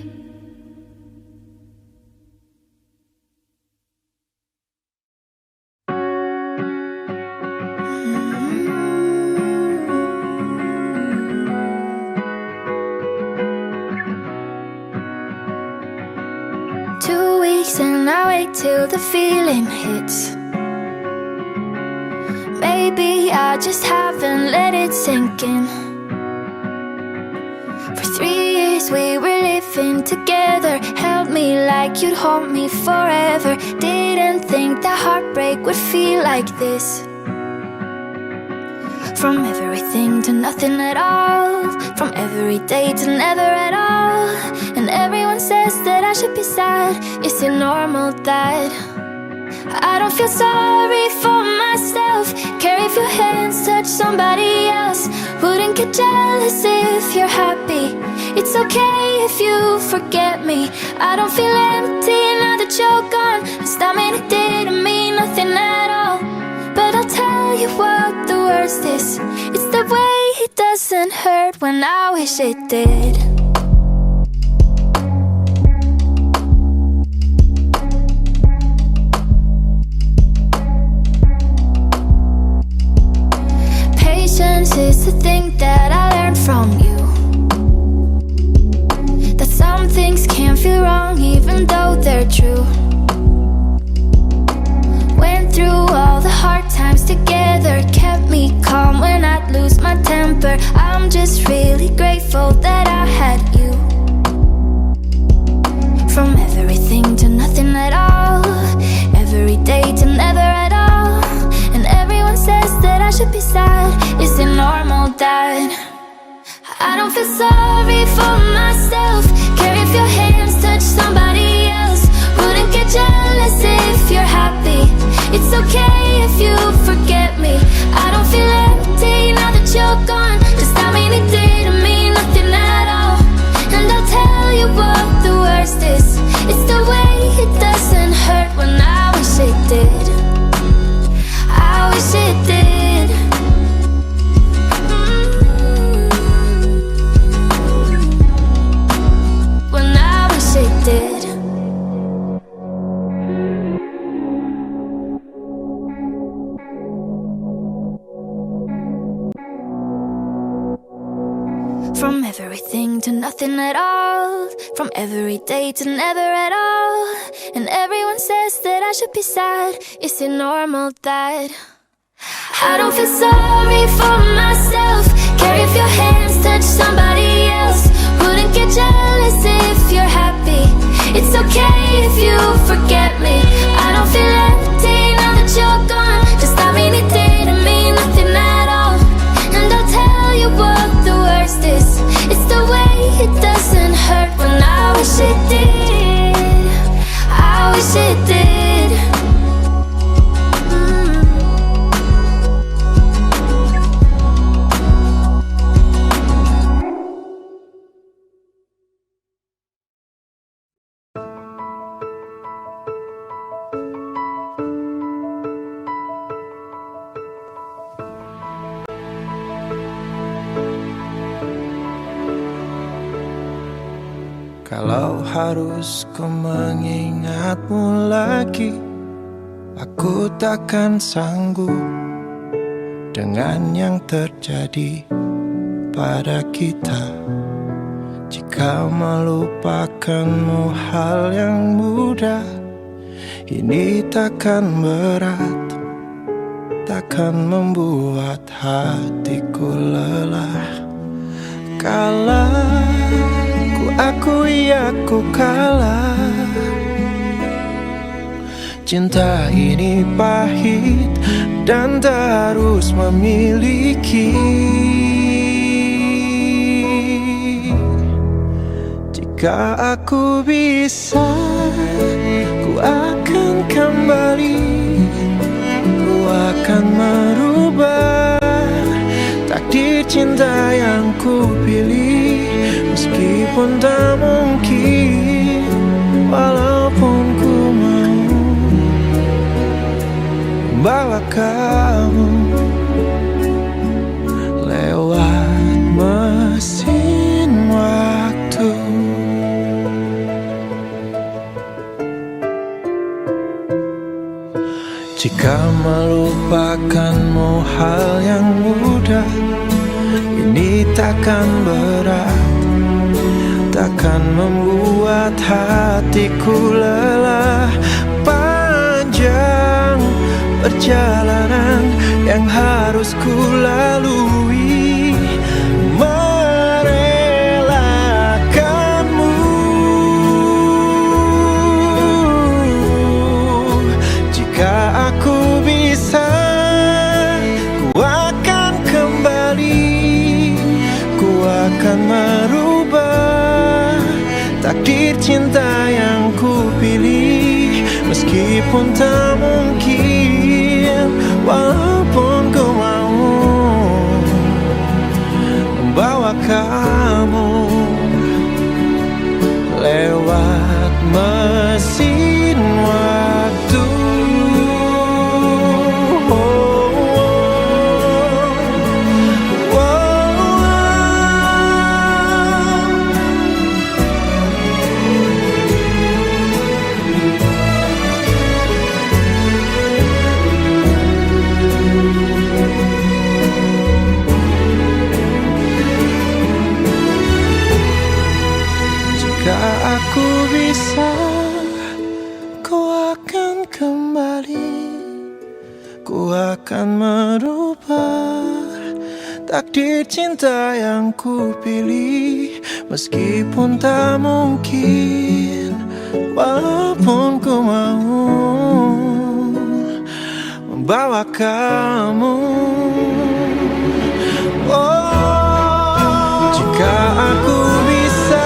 And I wait till the feeling hits. Maybe I just haven't let it sink in. For 3 years we were living together. Held me like you'd hold me forever. Didn't think that heartbreak would feel like this. From everything to nothing at all. From every day to never at all. And everyone says that I should be sad. Is it normal that I don't feel sorry for myself? Care if your hands touch somebody else. Wouldn't get jealous if you're happy. It's okay if you forget me. I don't feel empty now that you're gone. Stop me, it didn't mean nothing at all. But I'll tell you what the worst is. It's the way it doesn't hurt when I wish it did. Patience is the thing that I learned from you. That some things can't feel wrong even though they're true. Went through all the hard times together. Kept me calm when I'd lose my temper. I'm just really grateful that I had you. From everything to nothing at all. Every day to never at all. And everyone says that I should be sad. Is it normal that I don't feel sorry for myself? Care if your hands touch somebody else. Wouldn't get jealous if you're happy. It's okay if you forget me. I don't feel empty now that you're gone. Just I mean it didn't mean nothing at all. And I'll tell you what the worst is. It's the way it doesn't hurt when I wish it did. I wish it did. When I wish it did. From everything to nothing at all. From every day to never at all. And everyone says that I should be sad. Is it normal that I don't feel sorry for myself? Care if your hands touch somebody else. Wouldn't get jealous if you're happy. It's okay if you forget me. I don't feel empty now that you're gone. Just I mean it didn't mean nothing at all. And I'll tell you what the worst is. It's the way it doesn't hurt when I wish it did. I wish it did.
Kalau harus ku mengingatmu lagi, aku takkan sanggup dengan yang terjadi pada kita. Jika melupakanmu hal yang mudah, ini takkan berat, takkan membuat hatiku lelah. Kalah, ku akui aku kalah. Cinta ini pahit dan tak harus memiliki. Jika aku bisa, ku akan kembali. Ku akan merubah takdir cinta yang ku pilih. Meskipun tak mungkin, walaupun ku mau bawa kamu lewat mesin waktu.
Jika melupakanmu hal yang mudah, ini takkan berat, takkan membuat hatiku lelah. Panjang perjalanan yang harus ku lalui, merelakanmu. Jika aku bisa, ku akan kembali, ku akan merubah takdir cinta yang ku pilih. Meskipun tak mungkin, walaupun ku mau membawa kamu lewat mesin waktu. Jika aku bisa, ku akan kembali, ku akan merubah takdir cinta yang ku pilih. Meskipun tak mungkin, walaupun ku mau membawa kamu. Oh, jika aku bisa,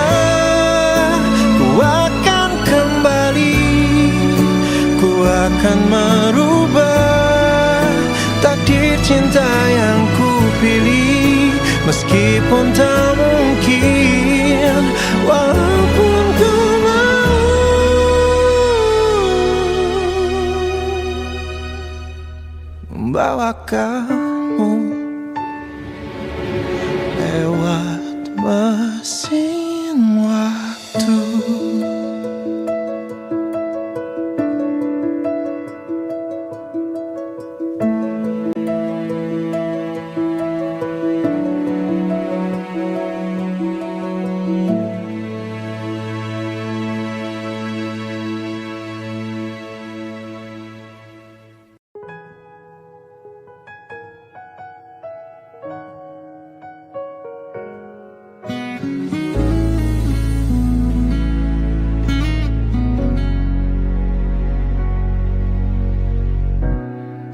akan merubah takdir cinta yang ku pilih. Meskipun tak mungkin, walaupun ku mau membawa kamu lewat mesin waktu.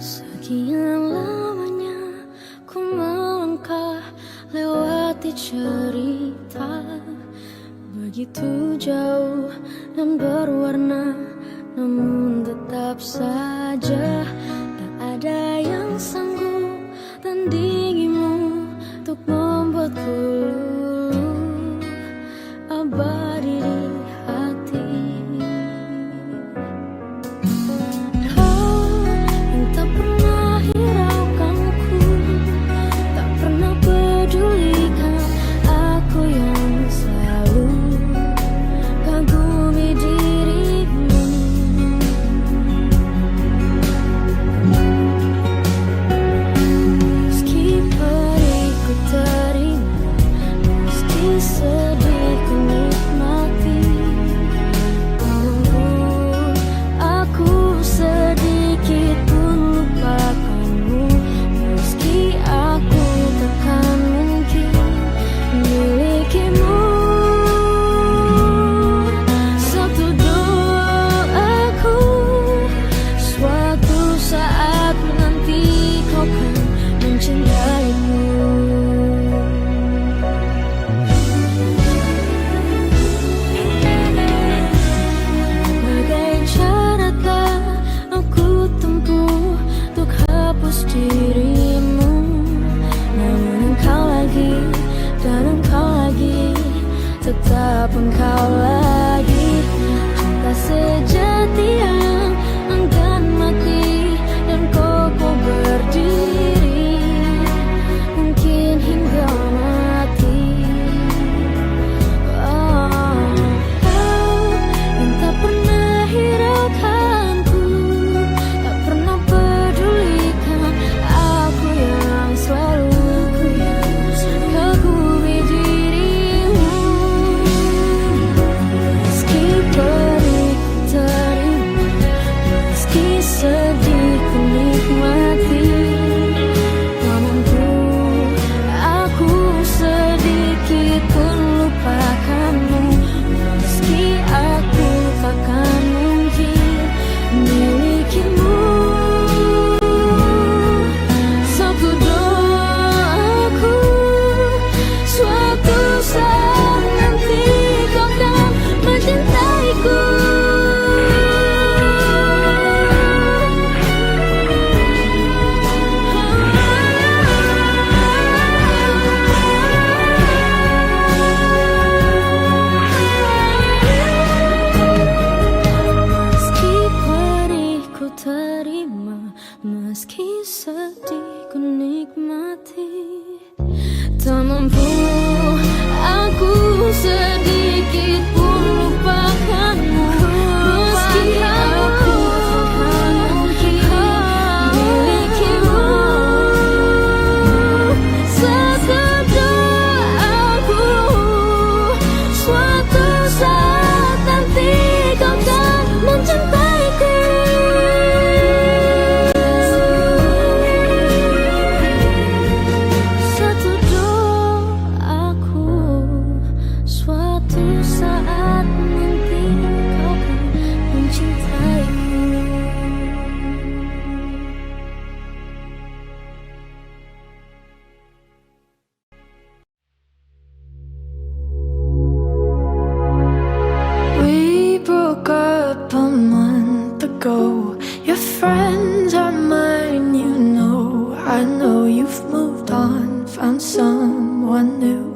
Sekian lamanya ku melangkah lewati cerita, begitu jauh dan berwarna, namun tetap saja tak ada yang sanggup tandingimu untuk membuatku luluh abadi di hati. Tetap engkau lagi, cinta sejati yang enggan mati dan kokoh berdiri, mungkin hingga mati. Oh, kau yang tak pernah hiraukanku, tak pernah suatu saat nanti kau kan mencintaiku. We broke up a month ago. Your friends are mine, you know. I know you've moved on, found someone new.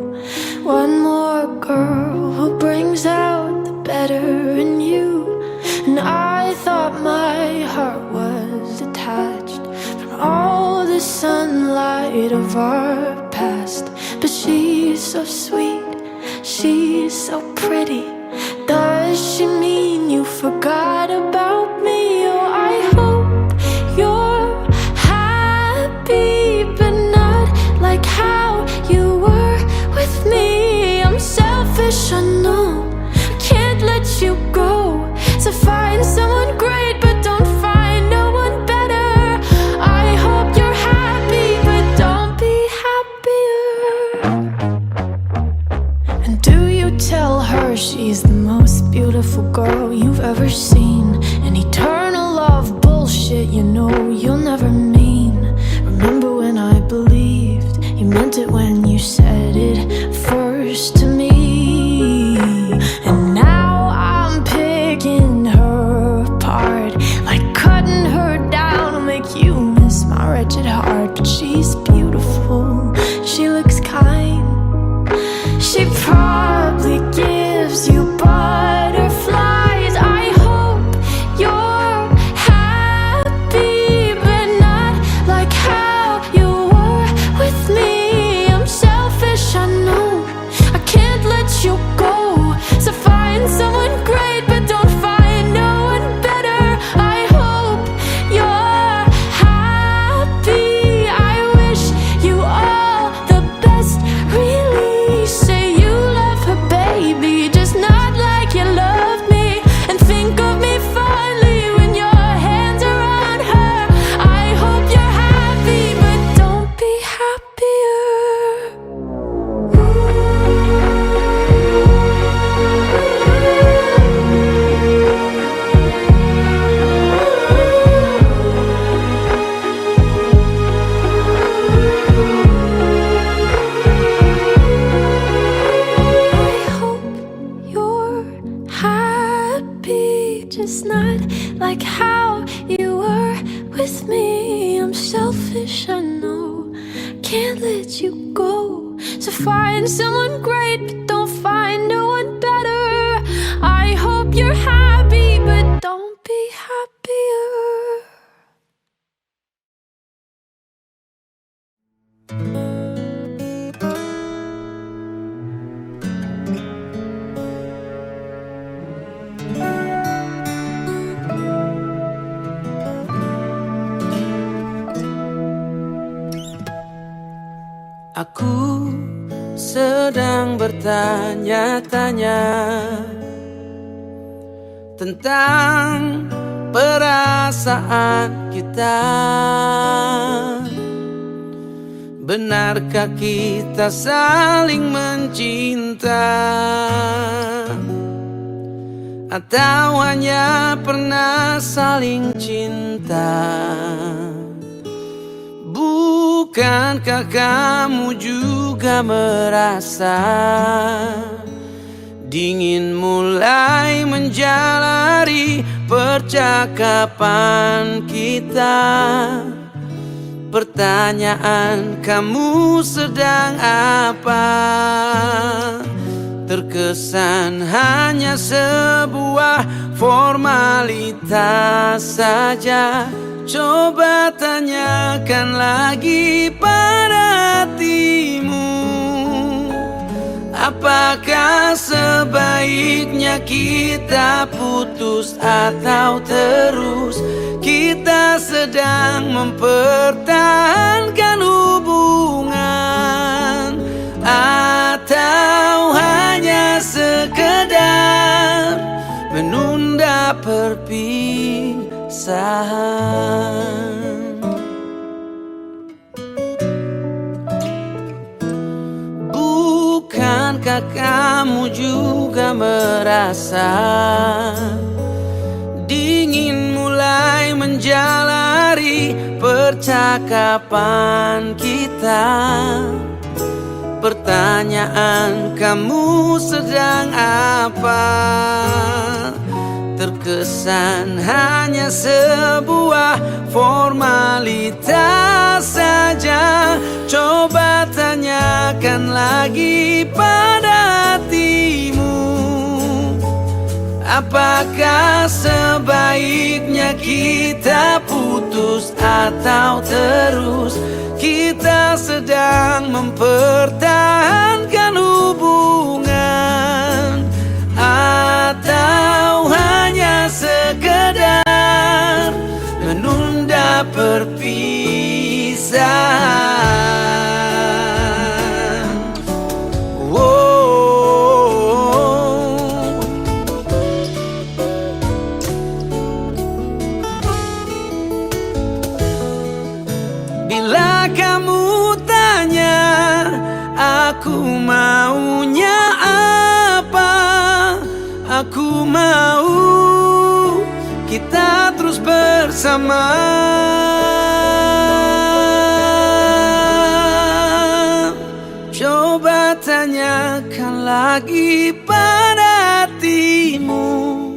One more girl who brings out the better in you. And I thought my heart was detached from all the sunlight of our past. But she's so sweet, she's so pretty. Does she mean you forgot about me? Oh, I hope you're happy, but not like how you were with me. I'm selfish, I know, I can't let you go. So find someone great, but don't find no one better. I hope you're happy, but don't be happier. And do you tell her she's the most beautiful girl you've ever seen? An eternal love bullshit, you know you'll never mean. Remember when I believed you meant it when you said it first to me? And now I'm picking her apart, like cutting her down will make you miss my wretched heart. But she's beautiful, she looks kind, she probably gives you butterflies. I hope you're happy, but not like how you were with me. I'm selfish, I know, I can't let you go. So find someone great, but don't find no one better. I hope you're happy. I wish you all the best, really. Say you love her, baby, just not like you loved me. And think of me fondly when your hands are on her. I hope you're happy, but don't be happier. I hope you're happy, just not like how you were with me. I'm selfish, I know, can't let you go. So find someone great, but don't find no one better. I hope you're happy, but don't be happier.
Aku sedang bertanya-tanya tentang perasaan kita. Benarkah kita saling mencinta, atau hanya pernah saling cinta? Bukankah kamu juga merasa dingin mulai menjalari percakapan kita? Pertanyaan, kamu sedang apa? Terkesan hanya sebuah formalitas saja. Coba tanyakan lagi pada hatimu, apakah sebaiknya kita putus atau terus? Kita sedang mempertahankan hubungan, atau hanya sekedar menunda perpisahan? Bukankah Apakah kamu juga merasa dingin mulai menjalari percakapan kita? Pertanyaan, kamu sedang apa? Terkesan hanya sebuah formalitas saja. Coba tanyakan lagi pada hatimu, apakah sebaiknya kita putus atau terus? Kita sedang mempertahankan hubungan, atau hanya sekedar menunda perpisahan. Bila kamu tanya aku maunya apa, aku mau kita terus bersama. Coba tanyakan lagi pada hatimu,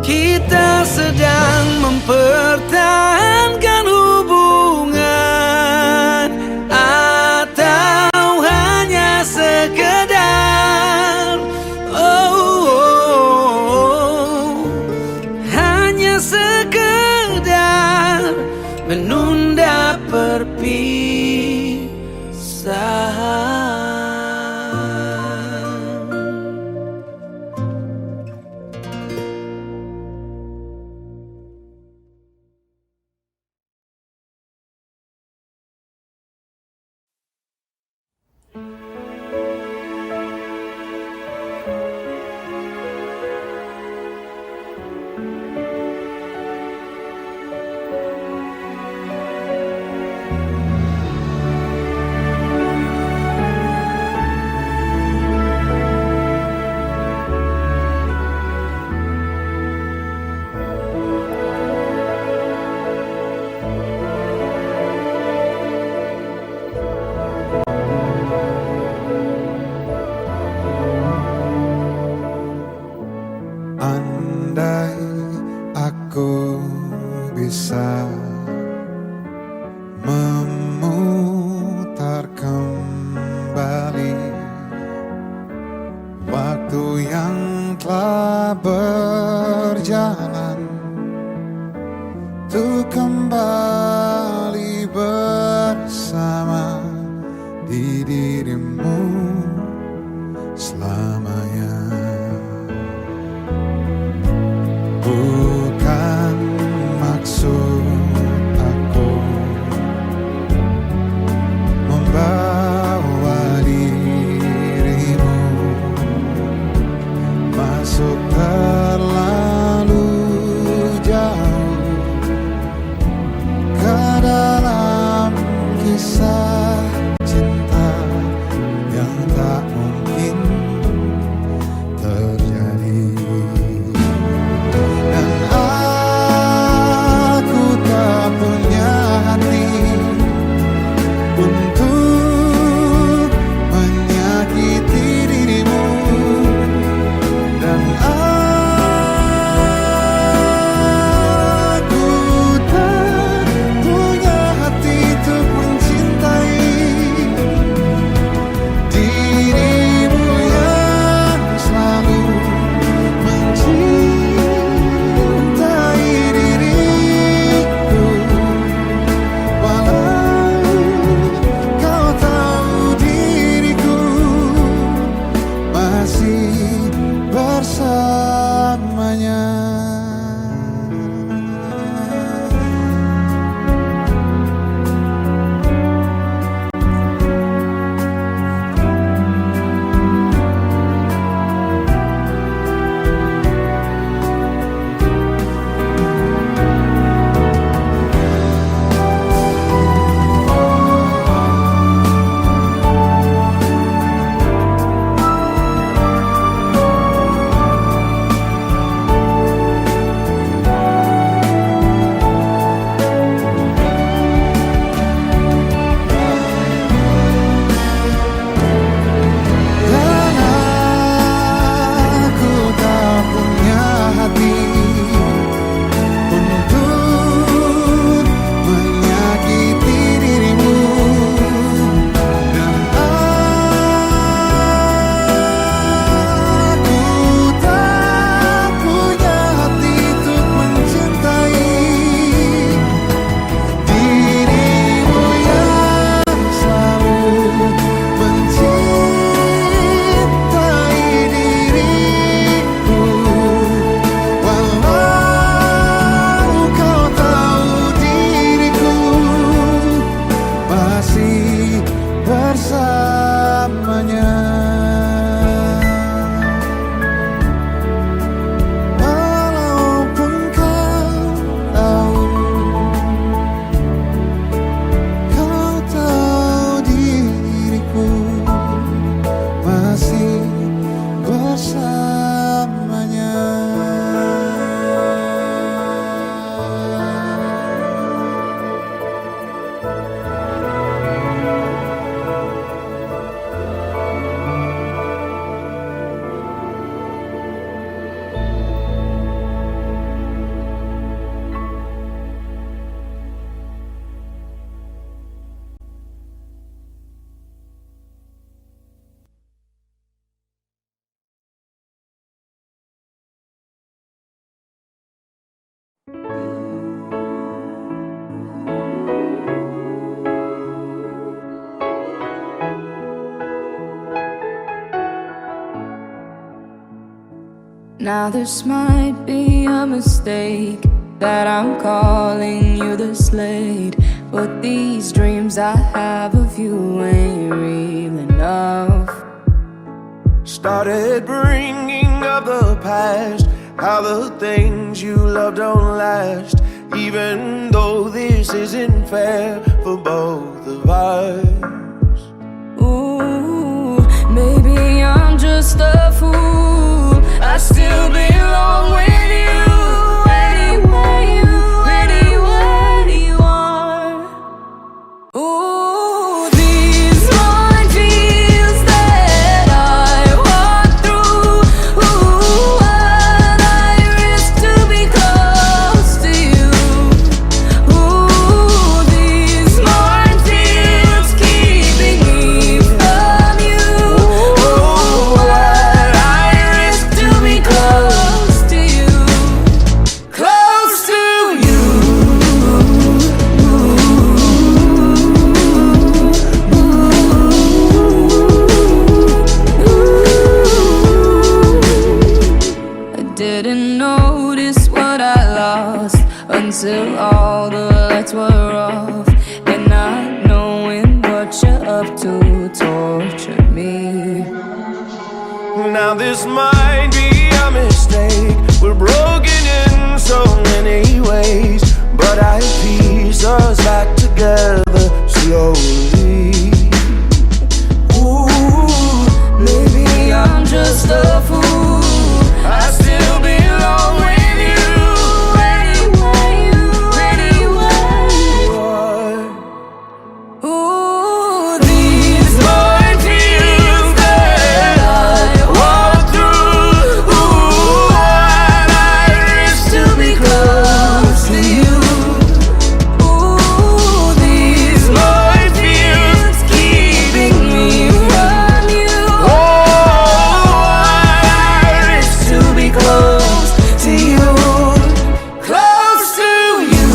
kita sedang mempertahankan hubungan, atau hanya sekedar hanya sekedar menunda perpisahan.
Andai aku bisa memutar kembali waktu yang telah berjalan, untuk kembali bersama di dirimu selamanya. Bukan maksud aku membawa dirimu masuk terlalu jauh ke dalam kisah cinta yang tak mungkin terjadi. Dan aku tak punya hati untuk menyakiti dirimu, dan aku tak punya hati untuk mencintai
Now this might be a mistake that I'm calling you this late, but these dreams I have of you ain't real enough.
Started bringing up the past, how the things you love don't last, even though this isn't fair for both of us.
Ooh, maybe I'm just a fool, I still belong with you. Anywhere you are. Ooh, these minefields that I walk through. Ooh, what I risk to be close to you. Ooh, these minefields keeping me from you. Ooh, what I risk to be close to you. Close to you. I didn't notice what I lost until all the lights were off, and not knowing what you're up to tortured me.
Now this might be a mistake, we're broken in so many ways, but I piece us back together slowly. Ooh,
Maybe I'm just a fool, I still belong with you. Anywhere you are. Ooh, these minefields that I walk through. Ooh, what I risk to be close to you. Ooh, these minefields keeping me from you.
oh, I risk
To be close to you, close to you.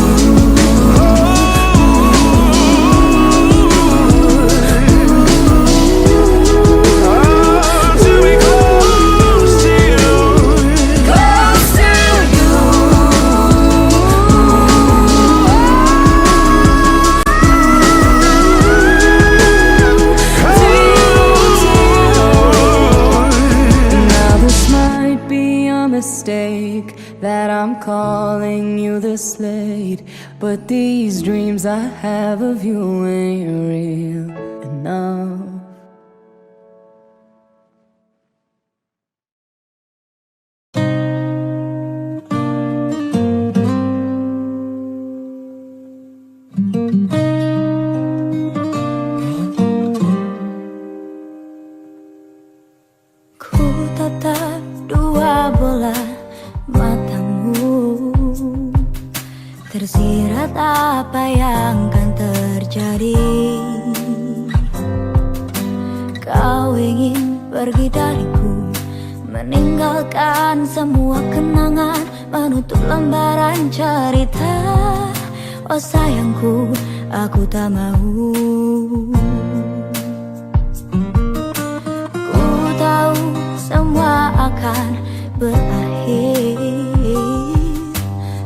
to be close to you.
Close to you. Now this might be a mistake that I'm calling you this late, but these dreams I have of you ain't real enough.
Ku tatap dua bola matamu, tersirat apa yang kan terjadi. Kau ingin pergi dariku, meninggalkan semua kenangan, menutup lembaran cerita. Oh sayangku, aku tak mau. Ku tahu semua akan berakhir,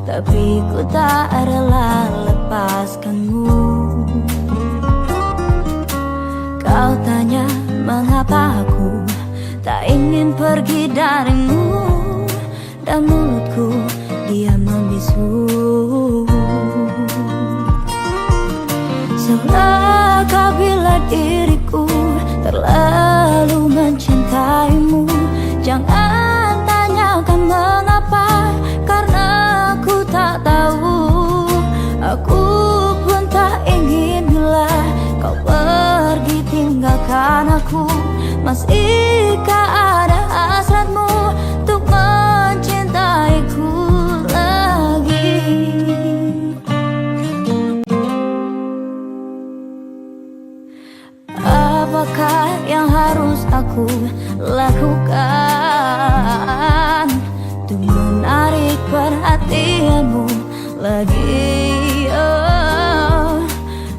tapi ku tak rela lepaskanmu. Kau tanya mengapa aku tak ingin pergi darimu, dan mulutku diam membisu. Celaka bila diriku terlalu mencintaimu. Jangan tanyakan mengapa, karena aku tak tahu. Aku pun tak ingin bila kau pergi tinggalkan aku. Masihkah ada hasratmu untuk mencintaiku lagi? Apakah yang harus aku lakukan untuk menarik perhatianmu lagi? Oh,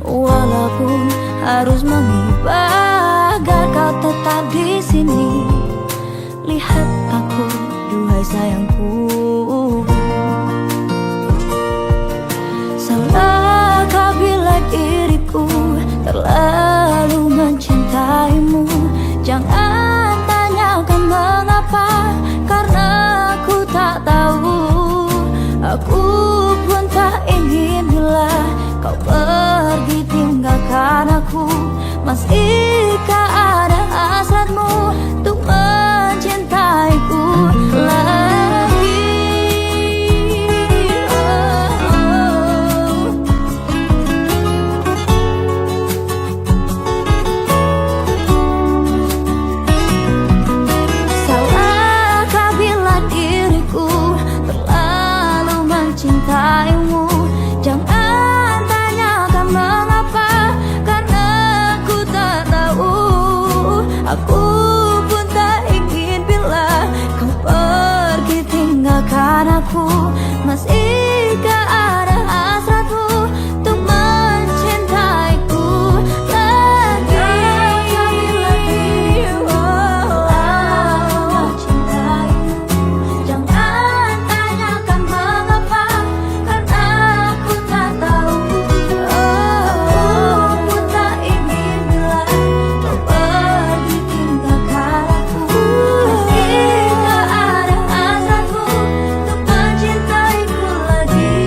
walaupun harus mengubah agar kau tetap di sini. Lihat aku, dua hai sayangku. Salahkah bila diriku terlalu mencintaimu? Jangan tanyakan mengapa, karena aku tak tahu. Aku pun tak ingin bila kau pergi tinggalkan aku. Masihkah ada hasratmu untuk mencintaiku lagi? Salahkah bila diriku terlalu mencintaimu? Jangan tanyakan mengapa, karena aku tak tahu. Aku pun tak ingin bila kau pergi tinggalkan aku. Masihkah ada hasratmu untuk mencintaiku lagi? Bila dirimu mencintaimu, jangan tanyakan mengapa, karena aku tak tahu. Aku pun tak ingin bila kau pergi tinggalkan aku. Masihkah ada hasratmu untuk mencintaiku lagi,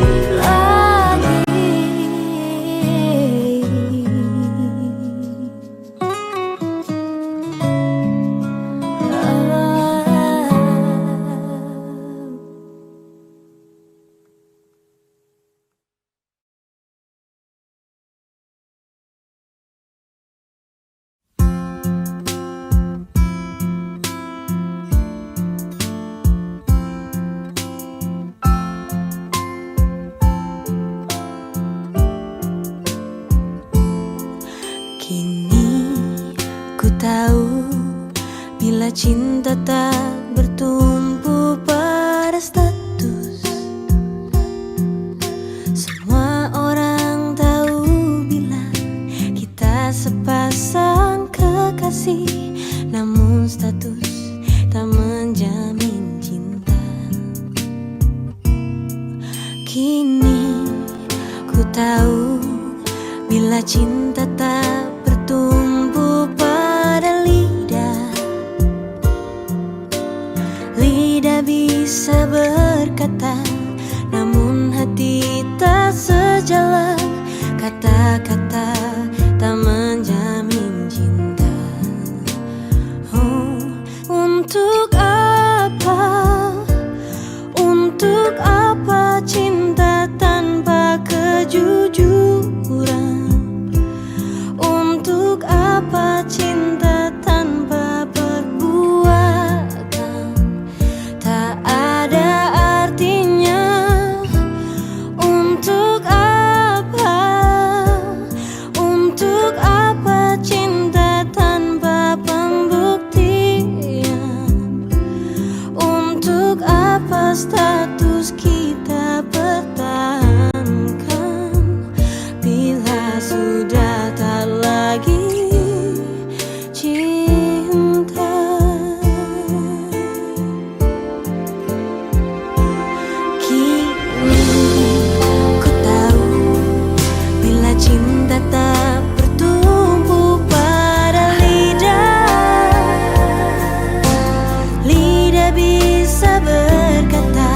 Kini ku tahu bila cinta tak bertumpu pada status. Semua orang tahu bila kita sepasang kekasih, namun status tak menjamin cinta. Kini ku tahu bila cinta tak bertumbuh pada lidah. Lidah bisa berkata, namun hati tak sejalan. Kata-kata tak menjamin cinta. Oh, untuk apa? Untuk apa cinta tanpa kejujuran? Untuk apa cinta tanpa perbuatan? Tak ada artinya. Untuk apa? Untuk apa cinta tanpa pembuktian? Untuk apa status kita pertahankan bila sudah tak lagi cinta? Kini ku tahu bila cinta tak bertumbuh pada lidah. Lidah bisa berkata,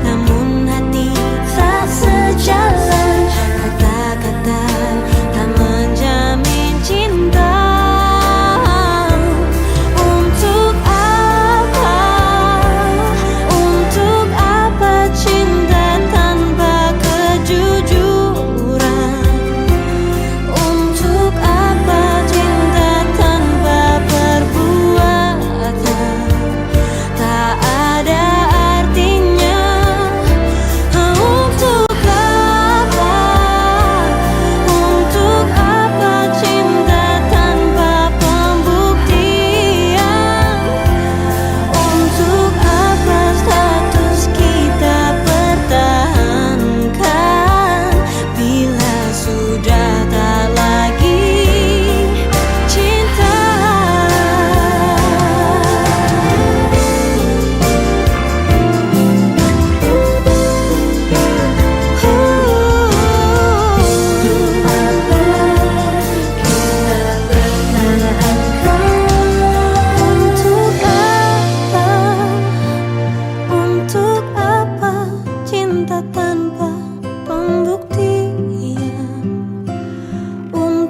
namun hati tak sejalan. Kata-kata tak menjamin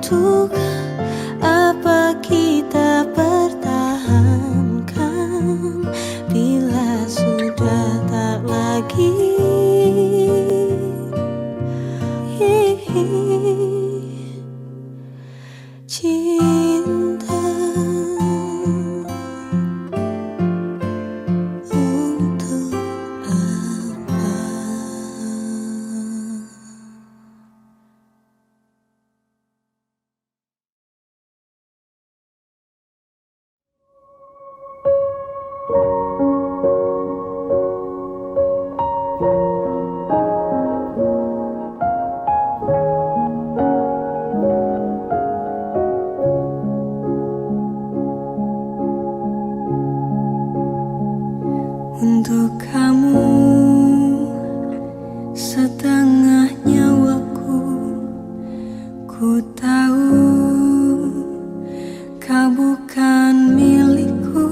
Untuk apa kita pertahankan bila sudah tak lagi cinta. Untuk apa? Untuk kamu setengah nyawaku, ku tahu kau bukan milikku.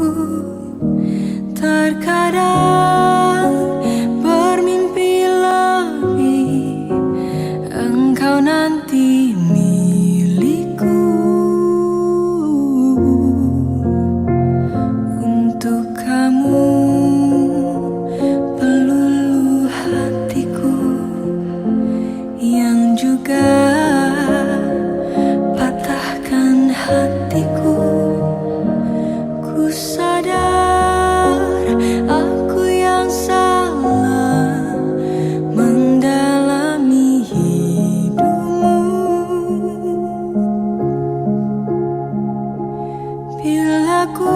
Terkadang bermimpi lebih, engkau nanti milikku. Untuk kamu peluluh hatiku, yang juga patahkan hatiku. Ku sadar aku yang salah mendalami hidupmu. Bila ku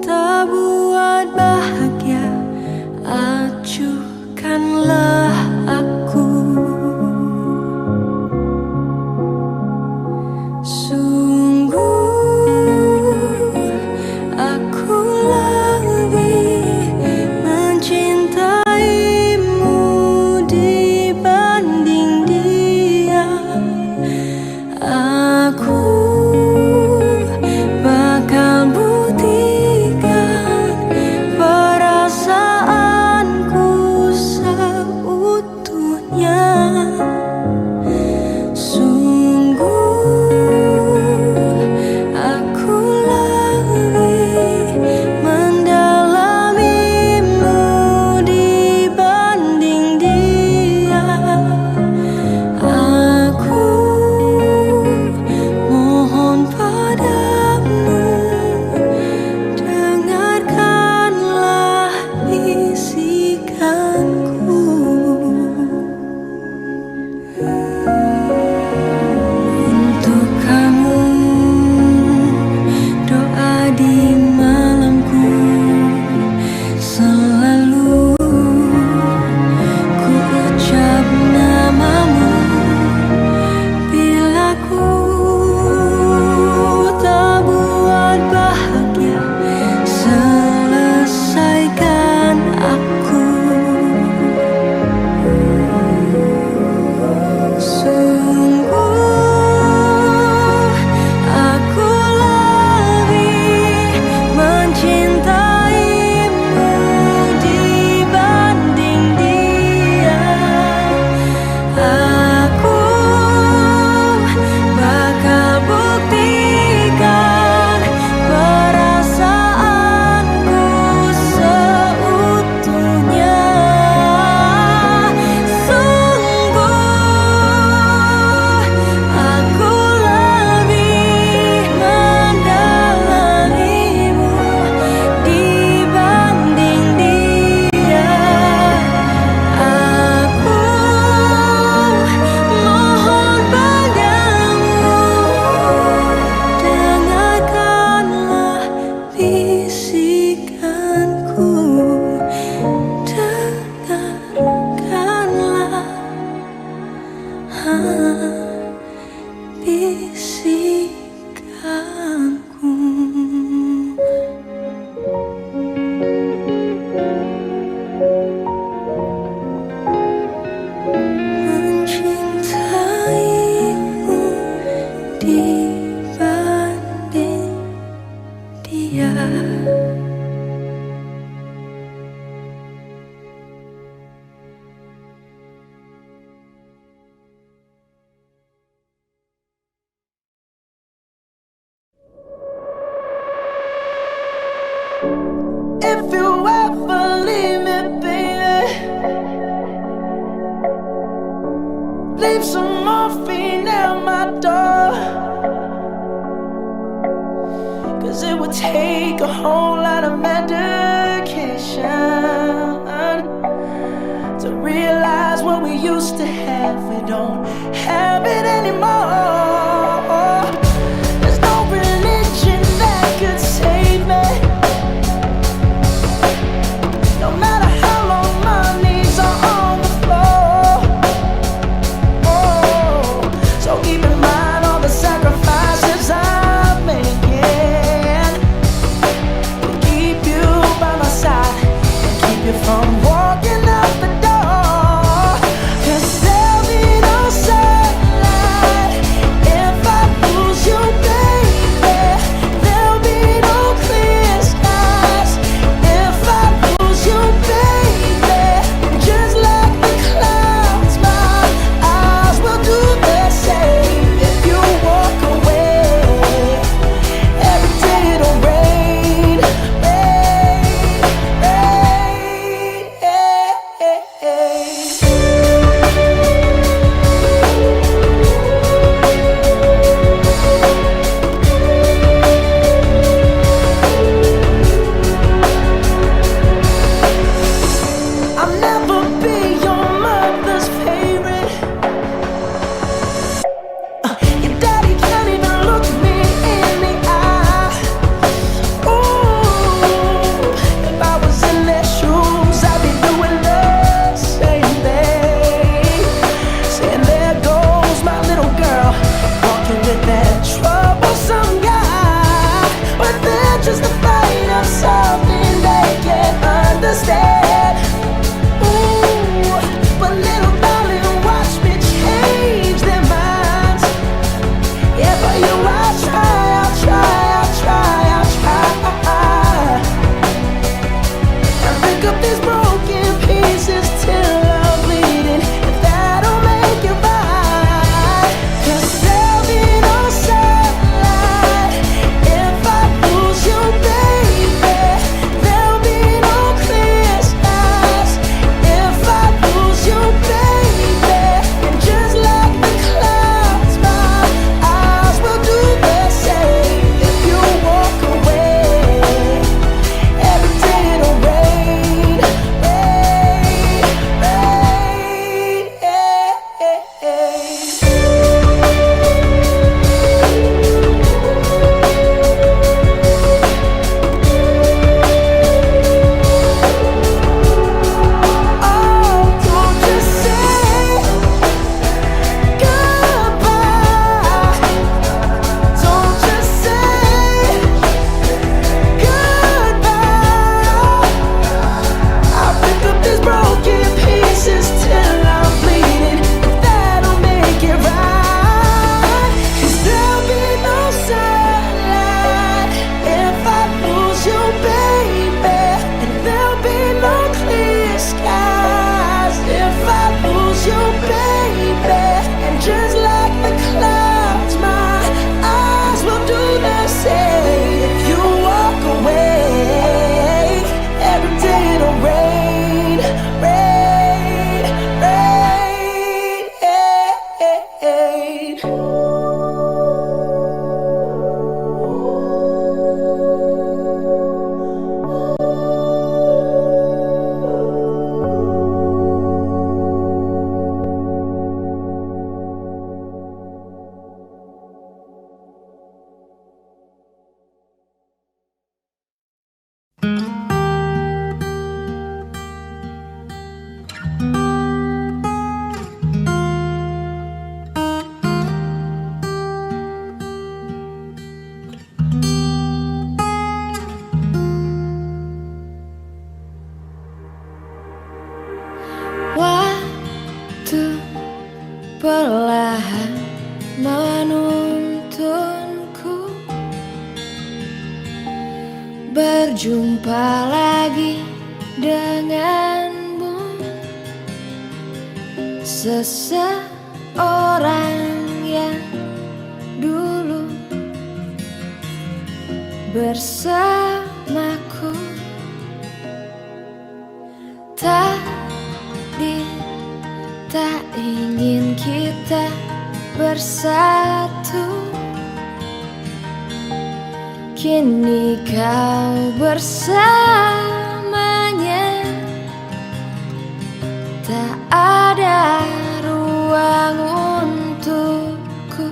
tak buat bahagia, acuhkanlah aku. Sungguh aku lebih mencintaimu dibanding dia. Aku bakal buktikan perasaanku seutuhnya. Sungguh aku lebih mendalamimu dibanding dia. Aku mohon padamu, dengarkanlah bisikanku. Untuk kamu, doa di malamku selalu ku ucap namamu. Bila ku tak buat bahagia, selesaikan aku. Sungguh aku lebih mencintaimu dibanding dia. Aku bakal buktikan perasaanku seutuhnya. Sungguh aku lebih mendalamimu dibanding dia. Aku mohon padamu, dengarkanlah bisikanku. Dengarkanlah bisikanku. Mencintaimu dibanding dia. morphine at my door. 'Cause it would take a whole lot of medication to realize what we used to have. We don't have it anymore. There's no religion that could save me. No matter how long my knees are on the floor. Oh, so keep in mind all the sacrifices I'm making to keep you by my side and keep you from walking out the door. 'Cause there'll be no sunlight if I lose you, baby. There'll be no clear skies if I lose you, baby. Just like the clouds, my eyes will do the same. If you walk away, every day it'll rain, rain, rain. I'll never be your mother's favorite. Your daddy can't even look me in the eye. Ooh, if I was in their shoes, I'd be doing the same thing. Saying there goes my little girl, walking with that troublesome guy. But they're just afraid of something they can't understand. Ooh, but little darling, watch me change their minds. Yeah, for you I'll try, I'll try, I'll try, I'll try. And pick up these broken pieces till I'm bleeding. If that'll make it right. 'Cause there'll be no sunlight if I lose you, baby. There'll be no clear skies if I lose you, baby. And just like the clouds, my eyes will do the same. If you walk away, every day it'll rain, rain, rain. Oh, don't just say goodbye. Don't just say goodbye. I'll pick up these broken pieces till I'm bleeding. If that'll make it right. 'Cause there'll be no sunlight if I lose you, baby. And there'll be no clear skies if I lose you, baby. And just like the clouds, my eyes will do the same. If you walk away, every day it'll rain, rain, rain. Waktu perlahan menuntunku berjumpa lagi denganmu. Seseorang yang dulu bersamaku. Tadi tak ingin kita
bersatu. Kini kau bersamanya, tak ada ruang untukku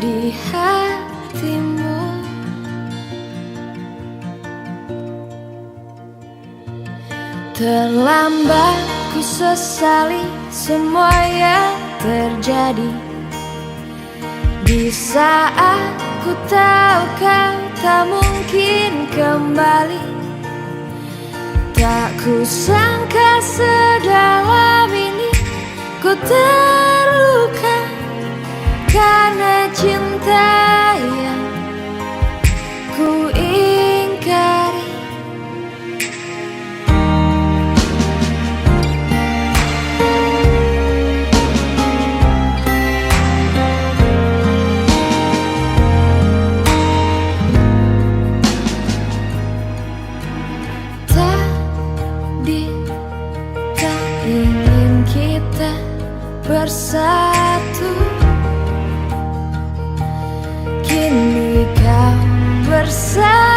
di hatimu. Terlambat ku sesali semua yang terjadi. Di saat ku tahu kau tak mungkin kembali, tak ku sangka sedalam ini ku terluka karena cinta yang ku ingkari. Ingin kita bersatu, kini kau bersatu.